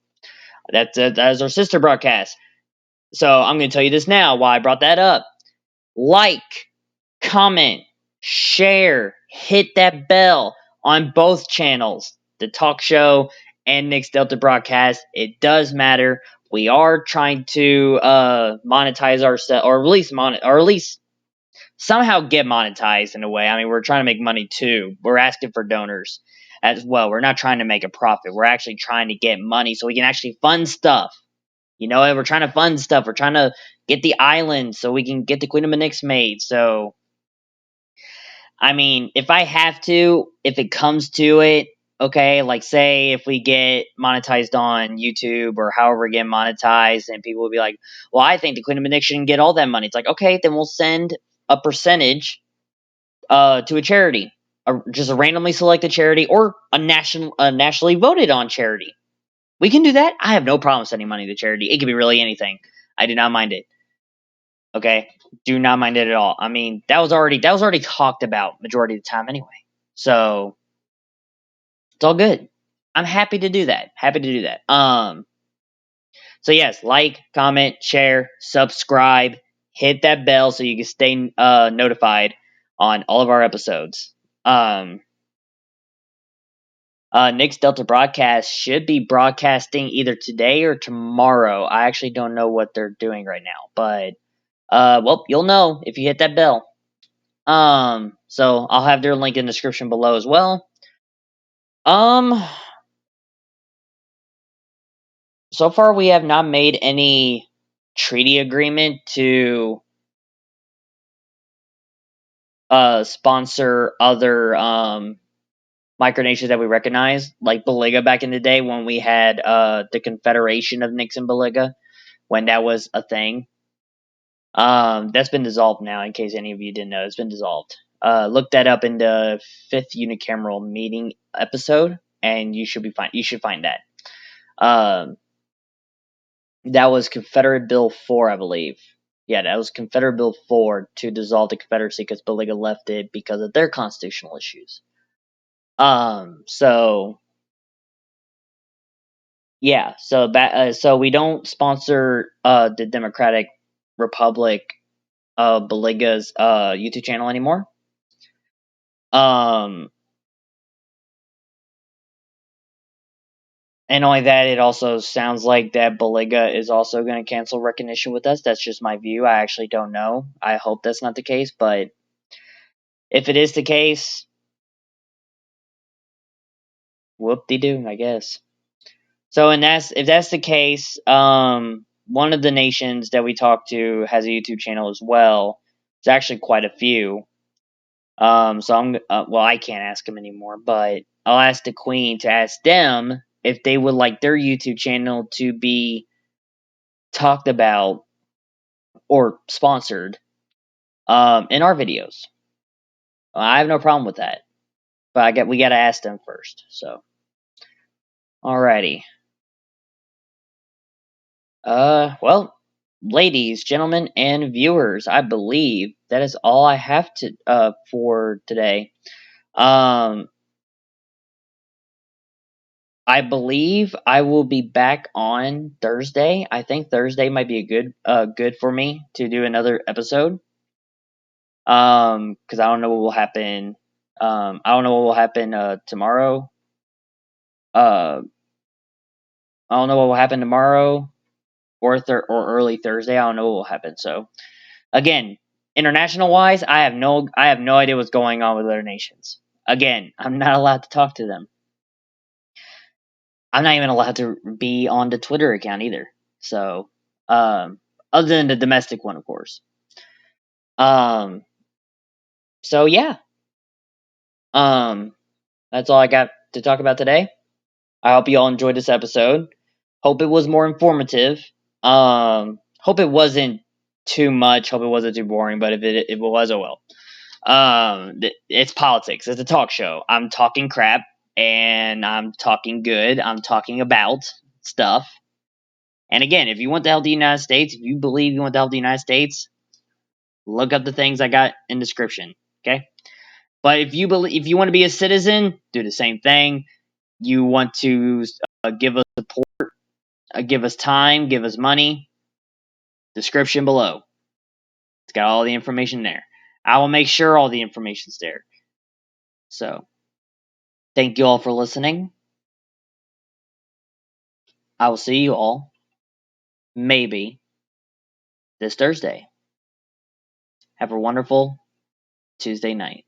A: That is our sister broadcast. So I'm going to tell you this now. Why I brought that up. Like, comment, share, hit that bell on both channels, the talk show and Nick's Delta broadcast. It does matter. We are trying to monetize ourselves, or at least somehow get monetized in a way. I mean, we're trying to make money too. We're asking for donors as well. We're not trying to make a profit. We're actually trying to get money so we can actually fund stuff. We're trying to fund stuff. We're trying to get the island so we can get the Queen of Manix made. So, I mean, if it comes to it, okay, like say if we get monetized on YouTube or however we get monetized, and people will be like, well, I think the Queen of Manix shouldn't get all that money. It's like, okay, then we'll send a percentage to a charity, just a randomly selected charity or a nationally voted on charity. We can do that. I have no problem sending money to charity. It could be really anything. I do not mind it. Okay, do not mind it at all. I mean, that was already talked about majority of the time anyway. So it's all good. I'm happy to do that. So yes, like, comment, share, subscribe, hit that bell so you can stay notified on all of our episodes. Nick's Delta broadcast should be broadcasting either today or tomorrow. I actually don't know what they're doing right now, but well, you'll know if you hit that bell. So I'll have their link in the description below as well. Um, so far we have not made any treaty agreement to sponsor other micronations that we recognize, like Boliga back in the day when we had the Confederation of Nixon Boliga, when that was a thing. That's been dissolved now, in case any of you didn't know. It's been dissolved. Look that up in the 5th unicameral meeting episode, and you should find that. That was Confederate Bill 4, I believe. Yeah, that was Confederate Bill 4 to dissolve the Confederacy because Boliga left it because of their constitutional issues. So yeah, so we don't sponsor the Democratic Republic Boliga's YouTube channel anymore. And only that, it also sounds like that Boliga is also going to cancel recognition with us. That's just my view. I actually don't know. I hope that's not the case, but if it is the case, whoop-de-doo, I guess. So, if that's the case, one of the nations that we talked to has a YouTube channel as well. There's actually quite a few. So well, I can't ask them anymore, but I'll ask the Queen to ask them if they would like their YouTube channel to be talked about or sponsored in our videos. I have no problem with that, but we gotta ask them first. So, alrighty. Well, ladies, gentlemen, and viewers, I believe that is all I have to for today. I believe I will be back on Thursday. I think Thursday might be a good for me to do another episode. Because I don't know what will happen. I don't know what will happen tomorrow. I don't know what will happen tomorrow or early Thursday. I don't know what will happen. So again, international wise, I have no idea what's going on with other nations. Again, I'm not allowed to talk to them. I'm not even allowed to be on the Twitter account either. So, other than the domestic one, of course. Um, so yeah. Um, that's all I got to talk about today. I hope you all enjoyed this episode. Hope it was more informative. Hope it wasn't too much. Hope it wasn't too boring. But if it was, oh well. It's politics. It's a talk show. I'm talking crap and I'm talking good. I'm talking about stuff. And again, if you want to help the United States, if you believe you want to help the United States, look up the things I got in the description. Okay. But if you want to be a citizen, do the same thing. You want to give us support, give us time, give us money. Description below. It's got all the information there. I will make sure all the information's there. So, thank you all for listening. I will see you all maybe this Thursday. Have a wonderful Tuesday night.